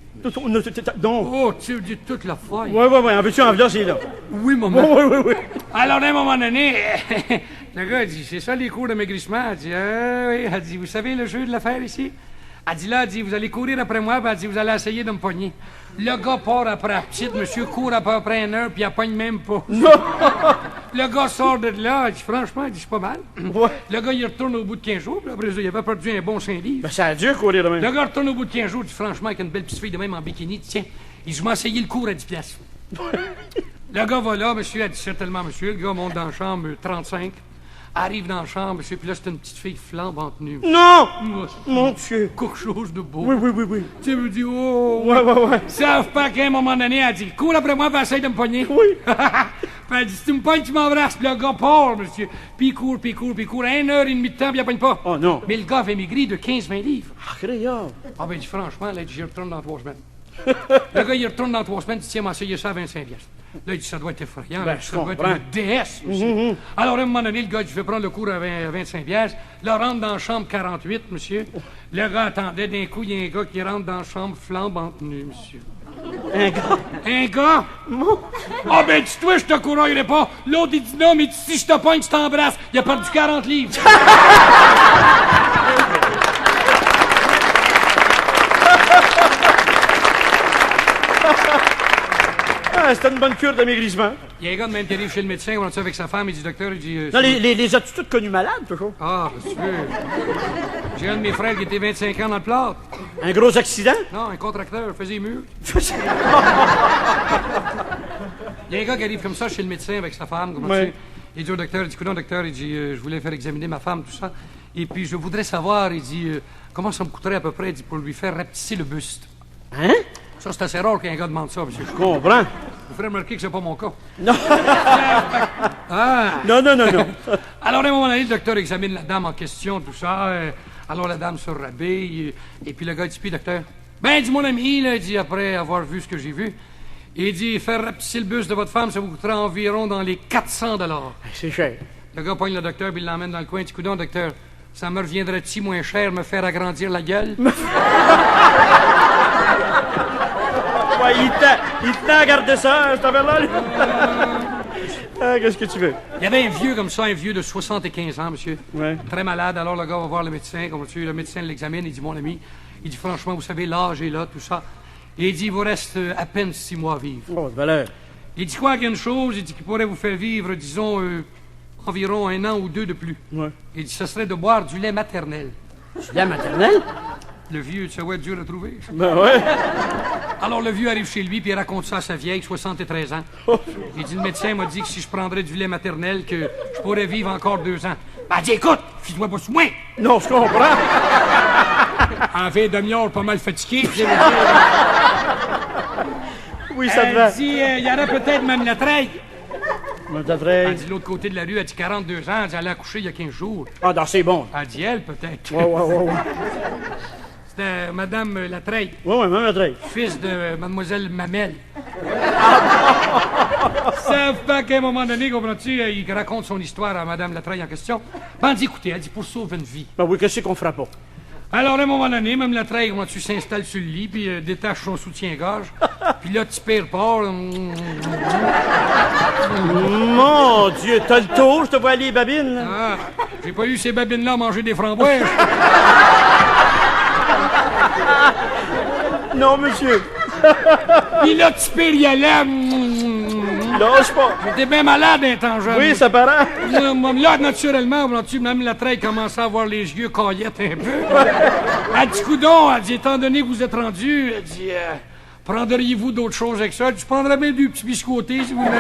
Donc. Oh, tu dis toute la feuille. Ouais. En veux-tu en venir, c'est là? Oui, maman. Oui. Alors, à un moment donné, le gars, il dit, c'est ça les cours de maigrissement? Elle dit, oui. Elle dit, vous savez le jeu de l'affaire ici? Elle dit, là, elle dit, vous allez courir après moi, puis elle dit, vous allez essayer de me pogner. Le gars part après la petite, monsieur, court à peu près 1 heure, puis elle pogne même pas. Non! Le gars sort de là, il dit, franchement, il dit, c'est pas mal. Ouais. Le gars, il retourne au bout de 15 jours, puis après, il avait perdu un bon 5 livres. Ben, ça a dû courir de même. Le gars retourne au bout de 15 jours, il dit, franchement, avec une belle petite fille de même en bikini, il dit, tiens, il dit, je m'ai essayé le cours à 10 piastres. Le gars va là, monsieur, a dit, certainement, monsieur. Le gars monte dans la chambre, 35. Arrive dans la chambre, monsieur, puis là, c'est une petite fille flambante nue. Non! Moi, Mon Dieu! quelque chose de beau. Oui. Tu sais, me dit, oh, Ouais. savent pas qu'à un moment donné, elle dit, cours après moi, puis essaye de me pogner. Oui. Puis elle dit, si tu me pognes, tu m'embrasses. Puis le gars part, monsieur. Puis il court. 1h30 de temps, puis il pogne pas. Oh non. Mais le gars avait maigri de 15-20 livres. Ah, créole. Ah ben, il dit, franchement, là, il dit, j'y retourne dans 3 semaines. Le gars, il retourne dans 3 semaines, il dit, tiens, m'essayer ça à 25 piastres. Là, il dit, ça doit être effrayant. Ben, Ça doit être comprends. une déesse, monsieur. Alors, à un moment donné, le gars, il fait prendre le cours à 25 piastres. Là, rentre dans la chambre 48, monsieur. Le gars attendait, d'un coup, il y a un gars qui rentre dans la chambre flambante nu, monsieur. Un gars. Un gars? Ah ben, dis-toi, je te courroyerai pas. L'autre, il dit non, mais si je te pogne, tu t'embrasses. Il a perdu 40 livres. Ah, c'était une bonne cure de maigrissement. Il y a un gars de même qui arrive chez le médecin, on a avec sa femme, il dit, docteur, il dit... Non, les as-tu toutes connues malades, toujours? Ah, monsieur. J'ai un de mes frères qui était 25 ans dans le plat. Un gros accident? Non, un contracteur, il faisait murs. Il y a un gars qui arrive comme ça chez le médecin avec sa femme, comme Ouais. tu sais. Il dit au docteur, il dit, écoute, docteur, il dit, je voulais faire examiner ma femme, tout ça. Et puis, je voudrais savoir, il dit, comment ça me coûterait à peu près, il dit, pour lui faire rapetisser le buste. Hein? Ça, c'est assez rare qu'un gars demande ça, monsieur. Je comprends. Vous ferez remarquer que c'est pas mon cas. Non. Ah! Non. Alors, à un moment donné, le docteur examine la dame en question, tout ça. Alors, la dame se rhabille. Et puis, le gars dit, puis, docteur, ben, dit mon ami, là, il dit, après avoir vu ce que j'ai vu, il dit, faire rapetisser le buste de votre femme, ça vous coûtera environ dans les 400 $. C'est cher. Le gars pogne le docteur, puis il l'emmène dans le coin. Il dit, coudonc, docteur, ça me reviendrait-il moins cher me faire agrandir la gueule? Ouais, il tenait à garder ça, cette affaire-là. Ah, qu'est-ce que tu veux? Il y avait un vieux comme ça, un vieux de 75 ans, monsieur. Ouais. Très malade. Alors, le gars va voir le médecin. Comme tu, le médecin l'examine. Il dit, mon ami, il dit, franchement, vous savez, l'âge est là, tout ça. Et il dit, il vous reste à peine 6 mois à vivre. Oh, de valeur. Il dit quoi qu'il y a une chose, il dit qu'il pourrait vous faire vivre, disons, environ 1 an ou 2 de plus. Ouais. Il dit, ce serait de boire du lait maternel. La maternelle? Le vieux, tu sais, ouais, dur à trouver. Ben ouais. Alors, le vieux arrive chez lui, puis il raconte ça à sa vieille, 73 ans. Il dit, le médecin m'a dit que si je prendrais du lait maternel, que je pourrais vivre encore 2 ans. Ben, elle dit, écoute, fais-toi pas sous moi. Non, je comprends. En fait, demi-heure, pas mal fatigué. Oui, ça te Elle va. dit, il y aurait peut-être même la treille. Elle Ah, dit, de l'autre côté de la rue, elle dit 42 ans, elle dit, elle a accouché il y a 15 jours. non, c'est bon. Elle dit, elle, peut-être. Ouais. C'était Madame Latreille, Ouais, même la treille. fils de Mademoiselle Mamel. Savent pas qu'à un moment donné, comprends-tu, il raconte son histoire à Madame Latreille en question. Ben, elle dit, écoutez, elle dit, pour sauver une vie. Ben oui, qu'est-ce qu'on fera pas? Alors, à un moment donné, même Latreille, comprends-tu, s'installe sur le lit, puis détache son soutien-gorge. Puis là, tu perds pas. Mon Dieu, t'as le tour, je te vois aller, babine. Là. Ah, j'ai pas eu ces babines-là à manger des framboises. Non, monsieur. Puis là, tu perds y aller. Lâche pas. T'es bien malade un temps jeune. Oui, ça paraît. Là, naturellement, comprends-tu, même Latreille commençait à avoir les yeux caillettes un peu. Elle dit, coudonc, elle dit, étant donné que vous êtes rendu, elle dit, prendriez-vous d'autres choses avec ça? Elle dit, je prendrais bien du petit biscuité si vous l'avez.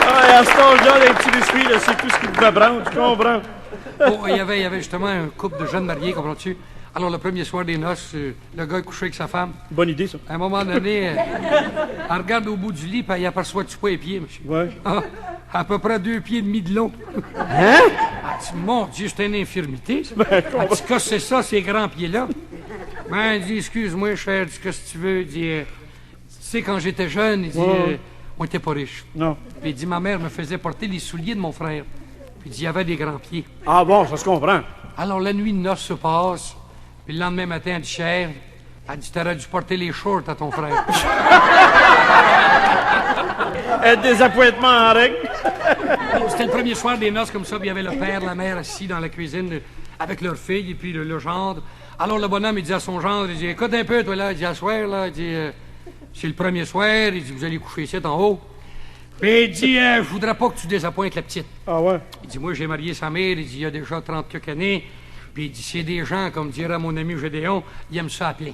Ah, à cet âge-là, les petits biscuits, là, c'est tout ce qui te va prendre, tu comprends? Oh, il y avait justement un couple de jeunes mariés, comprends-tu? Alors, le premier soir des noces, le gars est couché avec sa femme. Bonne idée, ça. À un moment donné, elle regarde au bout du lit, puis elle aperçoit du poids et pieds, monsieur. Ouais. Ah, à peu près 2 pieds et demi de long. Hein? Elle dit, mon Dieu, c'est une infirmité, ça. Ben, Elle dit, qu'est-ce que c'est ça, ces grands pieds-là? Ben, elle dit, excuse-moi, cher, elle dit, qu'est-ce que tu veux? Il dit, tu sais, quand j'étais jeune, il dit, on était pas riches. Non. Puis il dit, ma mère me faisait porter les souliers de mon frère. Puis il dit, il y avait des grands pieds. Ah bon, ça se comprend. Alors, la nuit de noces se passe, puis le lendemain matin, elle dit, cher, elle dit, t'aurais dû porter les shorts à ton frère. Des appointements en règle. C'était le premier soir des noces comme ça, puis il y avait le père, la mère assis dans la cuisine avec leur fille et puis le gendre. Alors le bonhomme, il dit à son gendre, il dit, écoute un peu, toi là, il dit, à soir, là, il dit, c'est le premier soir, il dit, vous allez coucher ici en haut. Puis il dit, je voudrais pas que tu désappointes la petite. Ah ouais? Il dit, moi, j'ai marié sa mère, il dit, il y a déjà 30 quelques années. Puis il dit, c'est des gens, comme dirait mon ami Gédéon, ils aiment ça appeler.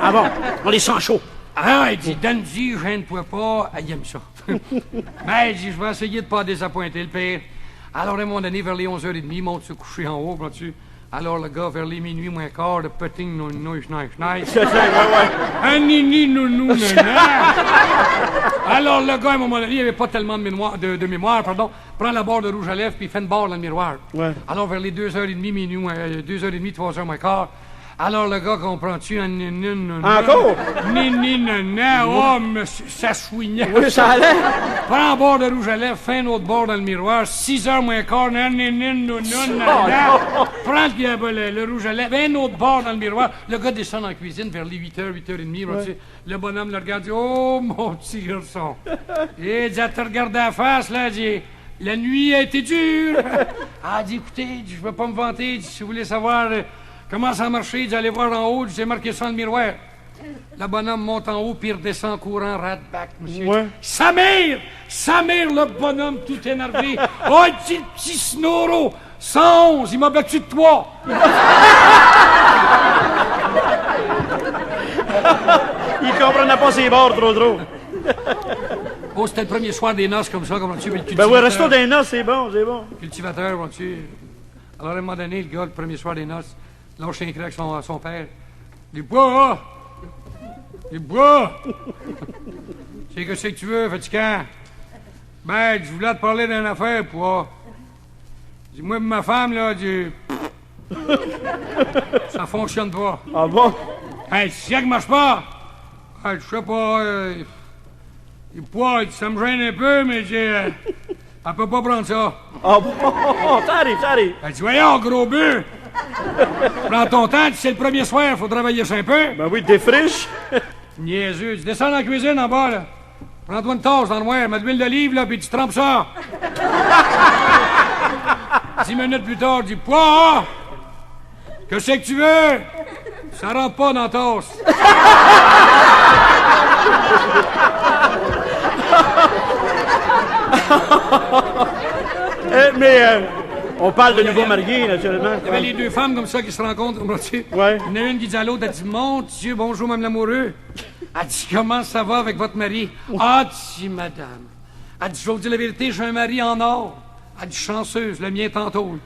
Ah bon? On les sent chauds. Ah, il dit, donne-y, gêne-toi pas, il aime ça. Ben, il dit, je vais essayer de pas désappointer le père. Alors, à un moment donné, vers les 11h30, il monte se coucher en haut, vois-tu. Alors, le gars, vers les minuit moins quart, le putting, nounou, schneich. Un nini, nounou, nana. Alors, le gars, à un moment donné, il avait pas tellement de mémoire, prend la barre de rouge à lèvres, puis il fait une barre dans le miroir. Ouais. Alors, vers les 2h30, minuit, 2h30, 3h moins quart, alors, le gars, comprends-tu, Encore? Nini, nana, oh, monsieur, ça chouignait. Oui, ça allait. Prends un bord de rouge à lèvres, fais un autre bord dans le miroir, 6h moins quart, nana. Prends le rouge à lèvres, un autre bord dans le miroir. Le gars descend en cuisine vers les 8h, 8h30. Ouais. Le bonhomme le regarde, dit, oh, mon petit garçon. Il dit, à te regarder la face, là, il dit, la nuit a été dure. Ah, dit, écoutez, je ne peux pas me vanter, il dit, si vous voulez savoir comment ça a marché, il dit, allez voir en haut, j'ai marqué ça dans le miroir. Le bonhomme monte en haut, puis il redescend en courant, rat-back, monsieur. Ouais. Sa mère, le bonhomme tout énervé. Oh, il dit, petit snoro, 111, il m'a battu de 3. Il comprenait pas ses bords trop. Oh, c'était le premier soir des noces comme ça, comme tu veux. Ben oui, restons des noces, c'est bon. Cultivateur, vois-tu. Alors, à un moment donné, le gars, le premier soir des noces, lâche un cri avec son père. Du bois, hein? Du bois! C'est que c'est que tu veux, fatigant? Ben, je voulais te parler d'une affaire, poids. Dis-moi, ma femme, là, ça fonctionne pas. Ah bon? Hey, si ça ne marche pas, je sais pas, poids, ça me gêne un peu, mais elle peut pas prendre ça. Ah bon? Ça arrive. Elle dit, voyons, gros bœuf! Prends ton temps, c'est le premier soir, faut travailler ça un peu. Ben oui, défriche. Niaiseux, tu descends dans la cuisine en bas, là. Prends-toi une tasse dans le noir, mets de l'huile d'olive, là, puis tu trempes ça. 10 minutes plus tard, dis, poids! Que c'est que tu veux? Ça rentre pas dans la tasse. On parle de nouveaux mariés, naturellement. Il y avait les deux femmes comme ça qui se rencontrent, comprends-tu? Ouais. Il y en a une qui dit à l'autre, elle dit, mon Dieu, bonjour, Mme l'amoureux. Elle dit, comment ça va avec votre mari? Ah, dit, madame. Elle dit, je vais vous dire la vérité, j'ai un mari en or. Elle dit, chanceuse, le mien tantôt.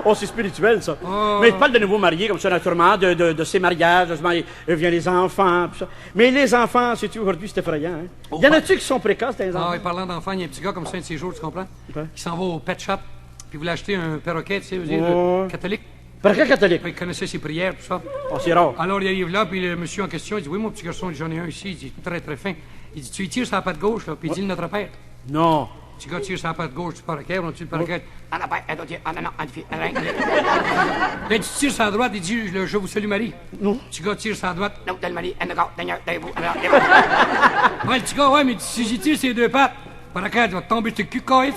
Oh, c'est spirituel, ça. Oh. Mais tu parles de nouveaux mariés, comme ça, naturellement, de ces mariages, vient les enfants, tout ça. Mais les enfants, sais-tu, aujourd'hui, c'est effrayant, hein? Oh, y en a-tu qui sont précoces, des enfants? Ah oui, parlant d'enfants, il y a un petit gars comme ça, un de ces jours, tu comprends? Ouais. Qui s'en va au pet shop, puis voulait acheter un perroquet, tu sais, vous dire, catholique. Perroquet catholique? Il connaissait ses prières, tout ça. Oh, c'est rare. Alors, il arrive là, puis le monsieur en question, il dit, oui, mon petit garçon, j'en ai un ici, il dit, très, très fin. Il dit, tu y tires sur la patte gauche, là, puis il dit, Notre Père. Non. Le petit gars tire sur la patte gauche du perroquet, on tire le perroquet. Ah non, tu tires sur la droite, il dit, je vous salue Marie. Non. Le petit gars tire sur la droite. Non, Marie, ouais, le petit gars, ouais, mais si j'y tire ses deux pattes, le perroquet, tu vas tomber sur le cul, caïf.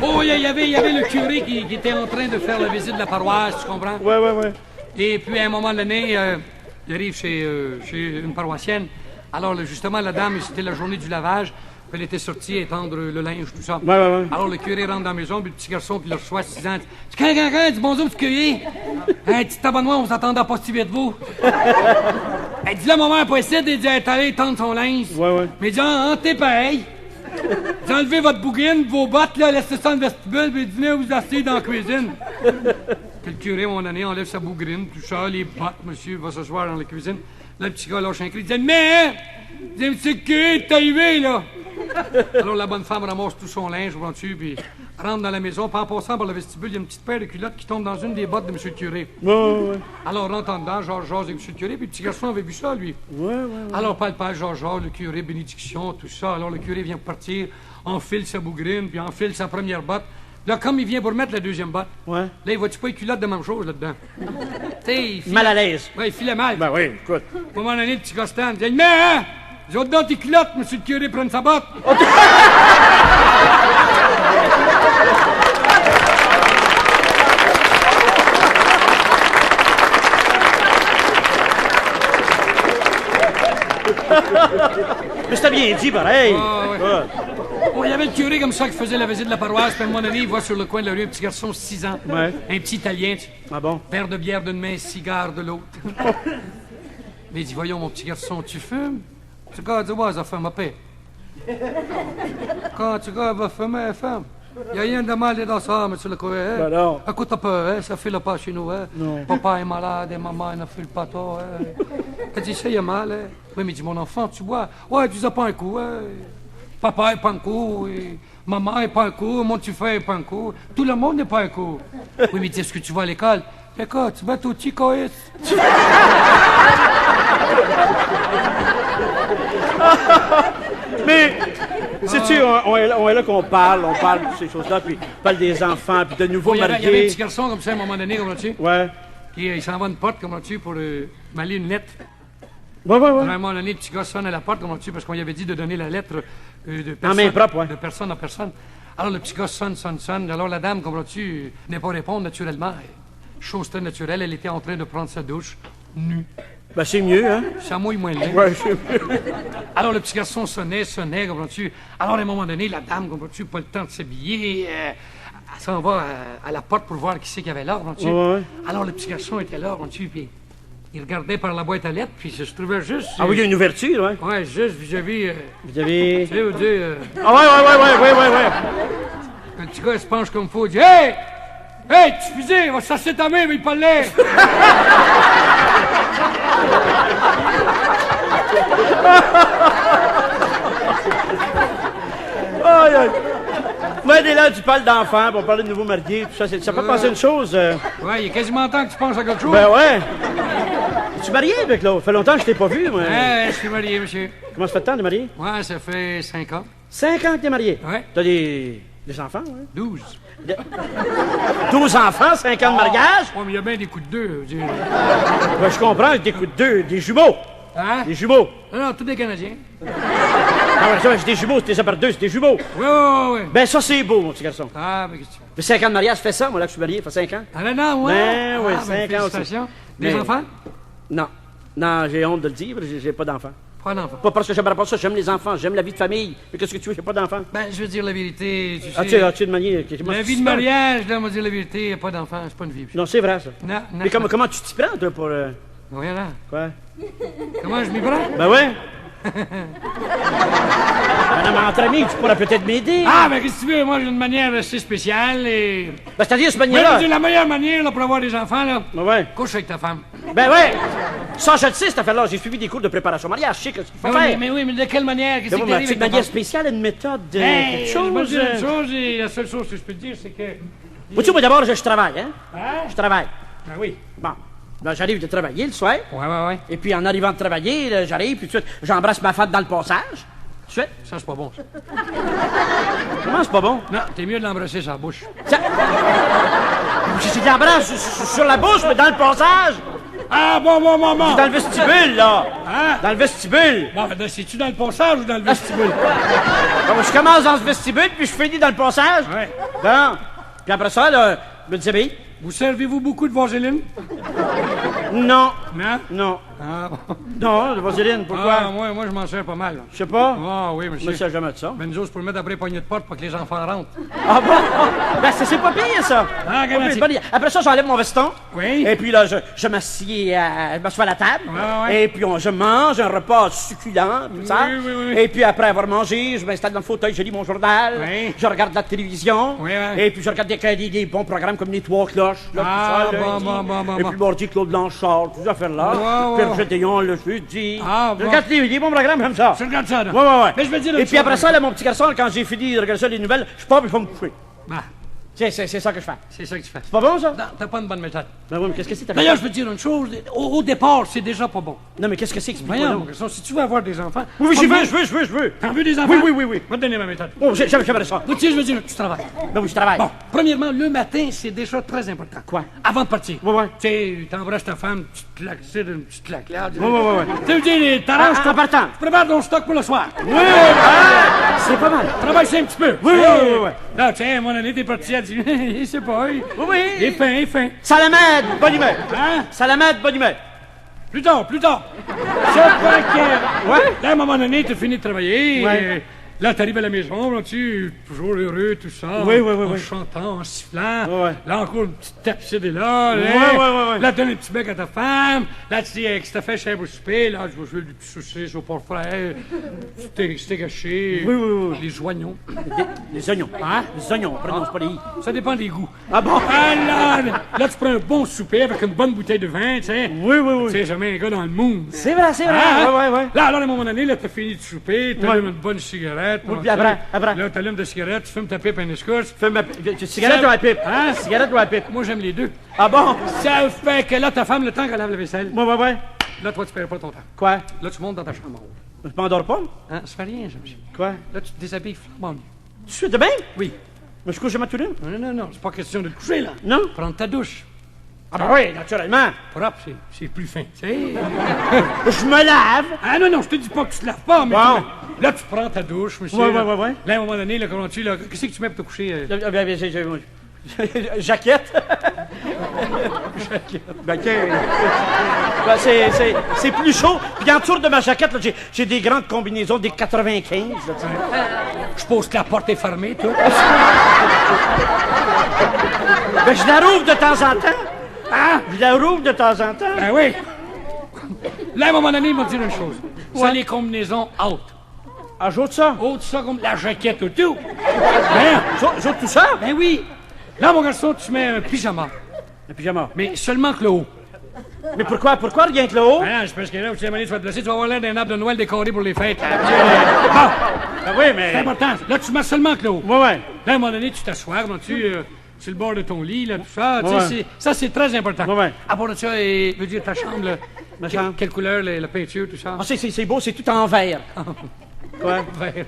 Oh, il y avait le curé qui était en train de faire la visite de la paroisse, tu comprends? Ouais. Et puis, à un moment donné, il arrive chez une paroissienne. Alors, justement, la dame, c'était la journée du lavage. Puis elle était sortie étendre le linge, tout ça. Ouais. Alors, le curé rentre dans la maison, puis le petit garçon qui le reçoit, 6 ans, dit « Quand, dis bonjour, petit curé. Hey, petit abonnement, on s'attendait à pas si vite, vous. » Elle dit « La maman, pas ici. » Elle dit « Elle est allée étendre son linge. » Ouais. Mais il dit « t'es pareil. » Vous enlevez votre bougrine, vos bottes, là, laissez ça dans le vestibule, puis venez vous asseyez dans la cuisine. Puis le curé, à un moment donné, enlève sa bougrine, tout ça, les bottes, monsieur, va s'asseoir dans la cuisine. Là, le petit gars lâche un cri, il dit « Mais, monsieur le curé, t'es arrivé, là. » Alors, la bonne femme ramasse tout son linge, dessus, puis rentre dans la maison, puis en passant par le vestibule, il y a une petite paire de culottes qui tombe dans une des bottes de monsieur le curé. Ouais. Alors, rentre en dedans, jase avec monsieur le curé, puis le petit garçon avait vu ça, lui. Ouais. Alors, parle, jase, le curé, bénédiction, tout ça. Alors, le curé vient partir, enfile sa bougrine, puis enfile sa première botte. Là, comme il vient pour mettre la deuxième botte, Ouais. là, il voit-tu pas les culottes de même chose là-dedans? Tu sais, il file... Mal à l'aise. Ouais, il filait mal. Ben oui, écoute. À un moment donné, le petit Constant dit, mais, hein? J'ai autres dans tes culottes, monsieur le curé, prenne sa botte. Mais c'était bien dit, pareil. Ouais. Ouais. Bon, il y avait le curé comme ça qui faisait la visite de la paroisse, puis à un moment donné, il voit sur le coin de la rue un petit garçon de 6 ans. Ouais. Un petit Italien, tu sais. Ah bon? Verre de bière d'une main, cigare de l'autre. Mais il dit, voyons, mon petit garçon, tu fumes? Tu gars, dis, ouais, ça fume à paix. Quand tu gars va fumer, fume. Il n'y a rien de mal dans ça, monsieur le curé. Hein? Ben non. Écoute un peu, hein? Ça file pas chez nous. Hein? Non. Papa est malade et maman ne file pas toi. Hein? Elle dit, ça y est mal. Hein? Oui, mais dis, mon enfant, tu bois. Ouais, tu n'as pas un coup. Hein? Papa est pas un coup. Et maman est pas un coup. Mon petit frère est pas un coup. Tout le monde n'est pas un coup. Oui, mais dis, est-ce que tu vas à l'école? Écoute, tu vas tout petit coïs. Mais, sais-tu, on est là qu'on parle de ces choses-là, puis on parle des enfants, puis de nouveaux Il y avait un mariés. petit garçon comme ça à un moment donné, comprends-tu? Ouais. Puis il s'en va à une porte, comprends-tu, pour m'aller une lettre. Ouais. À un moment donné, le petit gars sonne à la porte, comprends-tu, parce qu'on lui avait dit de donner la lettre de personne, main propre, ouais. de personne à personne. Alors le petit gars sonne. Alors la dame, comprends-tu, n'est pas répondre naturellement. Chose très naturelle, elle était en train de prendre sa douche, nue. Ben, c'est mieux, hein? Ça mouille moins le lait. Ouais, c'est mieux. Alors le petit garçon sonnait, comprends-tu. Alors à un moment donné, la dame, comprends-tu, pas le temps de s'habiller. Elle s'en va à la porte pour voir qui c'est qu'il y avait là, comprends-tu. Ouais. Alors le petit garçon était là, comprends-tu, puis il regardait par la boîte à lettres, puis il se trouvait juste... Ah oui, il y a une ouverture, ouais. Ouais, juste vis-à-vis... Vous avez... tu sais, vous dire... Ah ouais. le petit gars, il se penche comme faut, il dit « Hey! Hey, tu faisais, va chasser ta main, mais il parlait! » Aïe, aïe. Moi, dès là, tu parles d'enfants, on parle de nouveaux mariés, tout ça. Ça peut penser une chose. Ouais, il est quasiment temps que tu penses à quelque chose. Ben ouais. Es-tu marié avec l'autre? Ça fait longtemps que je t'ai pas vu, moi. Ouais, je suis marié, monsieur. Comment ça fait de temps de marié? Ouais, ça fait 5 ans. 5 ans que t'es marié? Ouais. T'as des enfants, ouais? 12. 12 enfants, 5 ans de mariage? Ouais, mais il y a bien des coups de deux. je veux dire. Ben, je comprends, des coups de deux, des jumeaux. Hein? Des jumeaux. Non, tous des Canadiens. Ah ouais, c'est des jumeaux, c'est ça par deux, c'est des jumeaux. Ouais. Ben, ça, c'est beau, mon petit garçon. Ah, mais qu'est-ce que tu fais? Ça fait 5 ans de mariage, fais ça, moi, là, que je suis marié, ça fait 5 ans. Ah, non, ouais. Ben oui, Ah, 5 ans aussi. félicitations. Des Mais- enfants? Non, j'ai honte de le dire, j'ai pas d'enfants. Pas d'enfants. Pas parce que j'aimerais pas ça, j'aime les enfants, j'aime la vie de famille. Mais qu'est-ce que tu veux, j'ai pas d'enfants? Ben, je veux dire la vérité, tu sais. As-tu de manière... La vie de mariage, là, on va dire la vérité, il n'y a pas d'enfants, c'est pas une vie. Non, c'est vrai, ça. Non, Mais comment tu t'y prends, toi, pour... Voyons là. Quoi? Comment je m'y prends? Ben ouais. Non, mais entre amis, tu pourrais peut-être m'aider. Ah, ben, qu'est-ce que tu veux? Moi, j'ai une manière assez spéciale et. Ben, c'est-à-dire, cette Mais je veux manière-là. dire, la meilleure manière, là, pour avoir des enfants, là, Ben ouais. couche avec ta femme. Ben ouais. Ça, je le sais, cette affaire-là. J'ai suivi des cours de préparation au mariage. Je sais ce qu'il faut Mais faire. oui, mais de quelle manière? Qu'est-ce Ben que ouais, mais t'arrives c'est une avec ta manière femme? spéciale, une méthode, Ben, quelque je vais te chose. dire une chose, et la seule chose que je peux te dire, c'est que. Vois-tu, moi, d'abord, je travaille, hein? Hein? Je travaille. Ben oui. Bon. Ben, j'arrive de travailler le soir. Ouais. Et puis, en arrivant de travailler, là, j'arrive, puis tout de suite, j'embrasse ma femme dans le passage. Tout de suite. Ça, c'est pas bon, ça. Comment c'est pas bon? Non, t'es mieux de l'embrasser sur la bouche. Ça... J'ai de l'embrasse sur la bouche, mais dans le passage. Ah, bon. Dans le vestibule, là. Hein? Dans le vestibule. Bon, ben, c'est-tu dans le passage ou dans le vestibule? Bon, je commence dans ce vestibule, puis je finis dans le passage. Ouais. Bon. Puis après ça, là, je me déshabille. Vous servez-vous beaucoup de vaseline? Non. Non? Non. Ah, Non, de vaseline, pourquoi? Ah, moi, je m'en sers pas mal. Je sais pas. Ah, oui, Je me monsieur. sais jamais de ça. Ben, nous autres, pour le mettre après les poignées de porte pour que les enfants rentrent. Ah bon? Ben, c'est pas pire, ça. Ah, Pas pire, garanti. c'est pas pire. Après ça, j'enlève mon veston. Oui. Et puis là, je m'assieds à la table. Ouais. Et puis je mange un repas succulent, tout ça. Oui. Et puis après avoir mangé, je m'installe dans le fauteuil, je lis mon journal. Oui. Je regarde la télévision. Oui. Et puis je regarde des bons programmes comme Les Trois Cloches. Là, Ah, tout ça, bon. Et puis mardi, Claude Blanchard, toutes ces affaires-là. Ouais. Puis Gédéon, le jeudi. Ah, Je bon. regarde des bons programmes comme ça. Je regarde ça, là. Ouais. Mais je veux dire une Et puis chose, après ça, là, mon petit garçon, quand j'ai fini de regarder ça, les nouvelles, je pars puis je vais me coucher. Ah, C'est ça que je fais. C'est ça que tu fais. C'est pas bon, ça? Non, t'as pas une bonne méthode. Ben oui, mais qu'est-ce que c'est? D'ailleurs, je veux te dire une chose. Au départ, c'est déjà pas bon. Non, mais qu'est-ce que c'est? Explique-moi Voyons, donc. garçon, si tu veux avoir des enfants... Oui, je veux. T'en veux des enfants? Oui. Je vais te donner ma méthode. Oh, j'aimerais ça. Tu sais, je veux dire, tu travailles. Ben oui, je travaille. Bon, premièrement, le matin, c'est déjà très important. Quoi? Avant de partir. Ouais. Tu sais, t'embrasses ta femme, tu te claques, tu sais, une petite claque là. Ouais. Tu veux dire, t'arranges En partant. Tu prépares ton stock pour le soir. Oui, c'est pas mal. Travaille ça un petit peu. Oui. Là, tiens, à un moment donné, t'es parti, elle dit, il sait pas, Oui. il est fin. Salamède, bonne humeur. Hein? Salamède, bonne humeur. Plus tard. Je crois que... Ouais. Là, à un moment donné, t'as fini de travailler. Ouais. Là, t'arrives à la maison, là, tu toujours heureux, tout ça. Oui. En chantant, en sifflant. Ouais. Là, encore une petite tape ici et là. Ouais. Là, tu donnes un petit bec à ta femme. Là, tu dis, qu'est-ce que t'as fait chez vous souper? Là, je veux du petit saucisse au porc frais. C'était gâché. Oui. Les oignons. Les oignons. Hein? Les oignons, prononce pas les i. Ça dépend des goûts. Ah bon? Ah, là, tu prends un bon souper avec une bonne bouteille de vin, tu sais. Oui. Tu sais, jamais un gars dans le mood. C'est vrai. Hein? Ouais. Là, alors, à un moment donné, là, t'as fini de souper, t'allumes une bonne cigarette. Oui, puis après. Là, t'allumes de cigarette, tu fumes ta pipe à une escorche. Fais ma cigarette ou la pipe? Hein? Cigarette ou la pipe? Moi, j'aime les deux. Ah bon? Ça fait que là, ta femme, le temps qu'elle lave la vaisselle, Ouais. là, toi, tu perds pas ton temps. Quoi? Là, tu montes dans ta chambre. Je m'endors pas? Hein? Ça fait rien, ça, monsieur. Quoi? Là, tu te déshabilles flambant mieux. Tu suis de même? Oui. Mais je couche jamais tout nu? Non, c'est pas question de te coucher, là. Non? Prendre ta douche. Ah ben oui, naturellement. Propre, c'est plus fin, tu sais. Je me lave. Ah non, je te dis pas que tu te laves pas, mais Bon. là, tu prends ta douche, monsieur. Ouais. Là, à un moment donné, là, comment tu, là, qu'est-ce que tu mets pour te coucher? Jaquette. Ben, c'est plus chaud. Puis en dessous de ma jaquette, là, j'ai des grandes combinaisons des 95. Là, Je suppose que la porte est fermée, toi. ben, je la rouvre de temps en temps. Ah! Je la rouvre de temps en temps. Ben oui. Là, à un moment donné, il m'a dit une chose. Ça, les combinaisons hautes. Ajoute ça. Haute, ça, comme la jaquette ou tout. Ben, J'ajoute tout ça. ben oui. Là, mon garçon, tu mets un pyjama. Un pyjama. Mais seulement que le haut. Mais pourquoi rien que le haut? Ben non, c'est parce que là, où tu vas te placer, tu vas avoir l'air d'un arbre de Noël décoré pour les fêtes. Bon, Ben oui, c'est mais... important. Là, tu mets seulement que le haut. Ouais. Là, à un moment donné, tu t'assois, sur le bord de ton lit, là, tout ça. Tu Ouais. sais, ça, c'est très important. Ouais. À part de ça, veut dire ta chambre, là, Ma chambre? quelle couleur, la peinture, tout ça? Ah, c'est beau, c'est tout en vert. Quoi? Vert.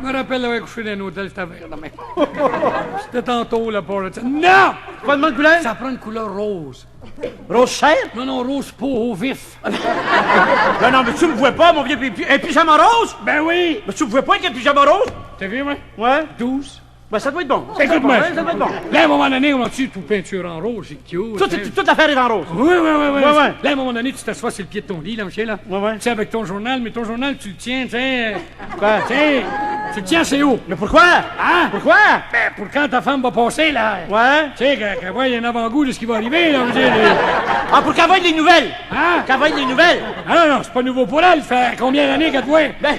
Je me rappelle d'avoir couché dans un hôtel, c'était vert, là, mais... C'était tantôt, là, pour le... Non! Pas de bonne couleur? Ça prend une couleur rose. Rose chair? Non, rose peau au vif. Ben non, mais tu me vois pas, mon vieux un pyjama rose? Ben oui! Mais tu me vois pas avec un pyjama rose? T'as vu, moi? Ouais. 12. Ben ça doit être bon. Ça doit être Écoute-moi. bon, ouais, ça doit être bon. Là, à un moment donné, on a-tu tout peinture en rose, c'est cute. Toute l'affaire est en rose. Oui. Ouais. Là, à un moment donné, tu t'assois sur le pied de ton lit, là, monsieur, là. Ouais. Tu sais, avec ton journal, mais ton journal, tu le tiens, tu sais. Quoi? Tu le tiens assez haut. Mais pourquoi? Hein? Pourquoi? Ben, pour quand ta femme va passer, là. Ouais. Tu sais, qu'elle voit un avant-goût de ce qui va arriver, là, je veux dire. Ah, pour qu'elle voie les nouvelles. Hein? Qu'elle voie les nouvelles. Ah non, c'est pas nouveau pour elle. Ça fait combien d'années qu'elle te voit? Ben,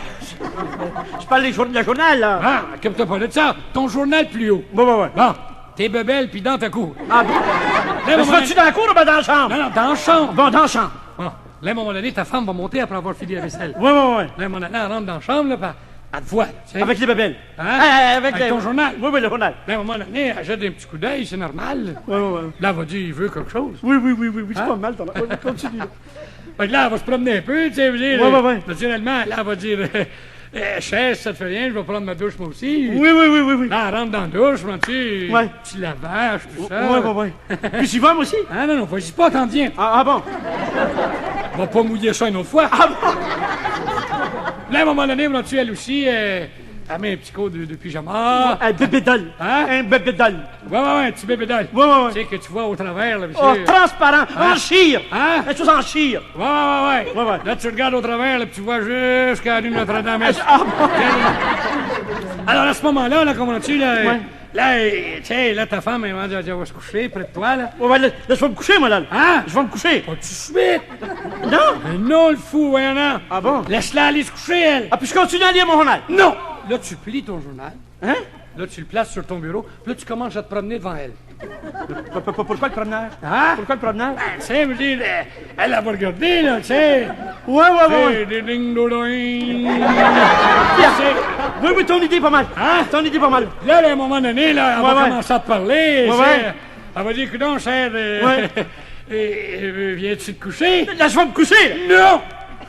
je parle de la journal, là. Ah, occupe-toi pas de ça. Ton journal plus haut. Ouais. Bon, t'es bebelle, puis dans ta cour. Ah bon? Là, à un Mais moment vas-tu donné- dans la cour ou ben dans la chambre? Non, dans la chambre. Bon, dans la chambre. Bon, là, à un moment donné, ta femme va monter après avoir fini la vaisselle. Ouais. Là, à un moment donné, elle rentre dans la chambre, là, puis elle te voit, tu sais. Avec les bébelles. Hein? Avec ton journal. Oui, le journal. Là, à un moment donné, elle jette un petit coup d'œil, c'est normal. Ouais. Là, elle va dire, il veut quelque chose. Oui, c'est pas mal, ton continue. Fait que là, elle va se promener un peu, tu sais, vous dire. Ouais. Naturellement, là, elle va dire, chef, ça te fait rien, je vais prendre ma douche moi aussi. Oui. Là, elle rentre dans la douche, tu Ouais. petit lavage, tout ça. Ouais. Puis j'y vais, moi aussi? Ah non, vas-y pas, t'en viens. Ah bon? On va pas mouiller ça une autre fois. Ah bon? Là, à un moment donné, tu elle aussi, elle met un petit coup de pyjama. Un bébé doll. Hein? Un bébé doll. Ouais, un petit bébé doll. Ouais. Tu sais que tu vois au travers, là, monsieur. Oh, transparent. En chire. Hein? Une chose en chire. Ouais. Ouais. Là, tu regardes au travers, là, puis tu vois jusqu'à la rue Notre-Dame. Ah bon? Alors, à ce moment-là, comment tu là, Ouais. là, tu sais, là, ta femme, elle va dire, elle va se coucher près de toi, là. Ouais, là, je vais me coucher, moi, là. Hein? Je vais me coucher. Pas tout de suite. Non? Mais non, le fou, voyons là. Ah bon? Laisse-la aller se coucher, elle. Ah, puis je continue à lire mon journal. Non! Là, tu plies ton journal. Hein? Là, tu le places sur ton bureau. Puis là, tu commences à te promener devant elle. Pourquoi le promeneur? Hein? Pourquoi le promeneur? Tu sais, je veux dire, elle va regarder, là, tu sais. Ouais. Ding, ding, do, ding. Tu sais, Oui, oui, ton idée est pas mal. Hein? Ton idée est pas mal. Là, à un moment donné, là, on Ouais, va ouais. commencer à te parler. Ouais, c'est- ouais. Elle va dire que non, cher. Ouais. Viens-tu te coucher? Là, je vais me coucher, là. Non!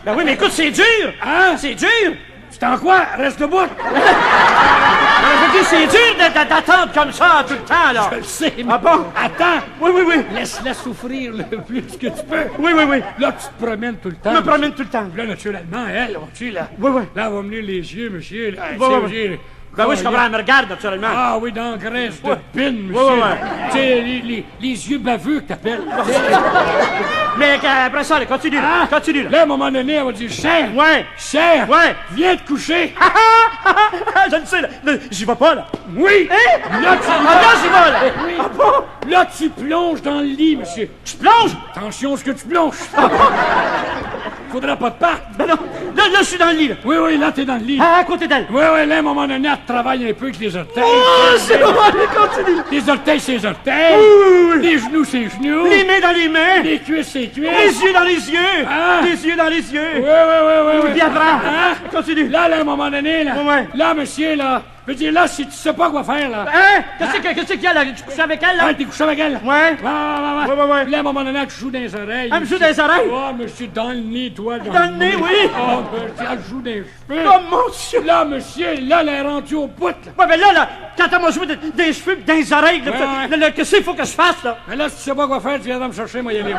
Ben oui, mais écoute, c'est dur. Hein? C'est dur. C'est en quoi? Reste debout! Je veux dire, c'est dur d'attendre comme ça tout le temps, là. Je le sais, mais... Ah bon? Attends! Oui, oui, oui. Laisse-la souffrir le plus que tu peux. Oui, oui, oui. Là, tu te promènes tout le temps. Je me promène tout le temps. Là, naturellement, elle, vois-tu, là? Oui, oui. Là, elle va venir les yeux, monsieur. Là, Oui, oui, oui. Ben oui, je comprends, elle me regarde, naturellement. Ah oui, dans la graisse de Ouais. pin, monsieur. Ouais, ouais, ouais. Tu sais, les yeux baveux que t'appelles. Mais après ça, là, continue, là. Hein? Continue, là. Là, à un moment donné, elle va dire, cher, Ouais. cher, Ouais. viens te coucher. Je le sais, là. J'y vais pas, là. Oui. Hein? Là, tu... Ah non, j'y vais, là. Oui. Ah bon? Là, tu plonges dans le lit, monsieur. Je plonge? Attention à ce que tu plonges. Faudra pas te battre. Ben non. Là, je suis dans le lit, là. Oui, oui, là, t'es dans le lit. À côté d'elle. Oui, oui, là, à un moment donné, elle travaille un peu avec les orteils. Oh, c'est bon, allez, continue. Les orteils, c'est les orteils. Oui, oui, oui. Les genoux, c'est les genoux. Les mains dans les mains. Les cuisses, c'est les cuisses. Les yeux dans les yeux. Hein? Les yeux dans les yeux. Oui, oui, oui. Bien bras. Hein? Continue. Là, à un moment donné, là. Ouais, ouais. Là, monsieur, là. Je veux dire, là, si tu sais pas quoi faire, là. Hein? Qu'est-ce qu'il y a, là? Tu couches avec elle, là? Ah, t'es couché avec elle? Ouais. Ouais. Ouais. Puis là, à un moment donné, elle te joue dans les oreilles. Elle me joue dans les oreilles? Oh, monsieur, dans le nez, toi. Dans le nez, oui. Oh, monsieur, elle joue dans les cheveux. Oh, mon Dieu. Là, monsieur, là, elle est rendue au bout, là. Ouais, mais là, quand elle m'a joué des cheveux pis dans les oreilles, là, Ouais. là, qu'est-ce qu'il faut que je fasse, là? Mais là, si tu sais pas quoi faire, tu viendras me chercher, moi, y aller.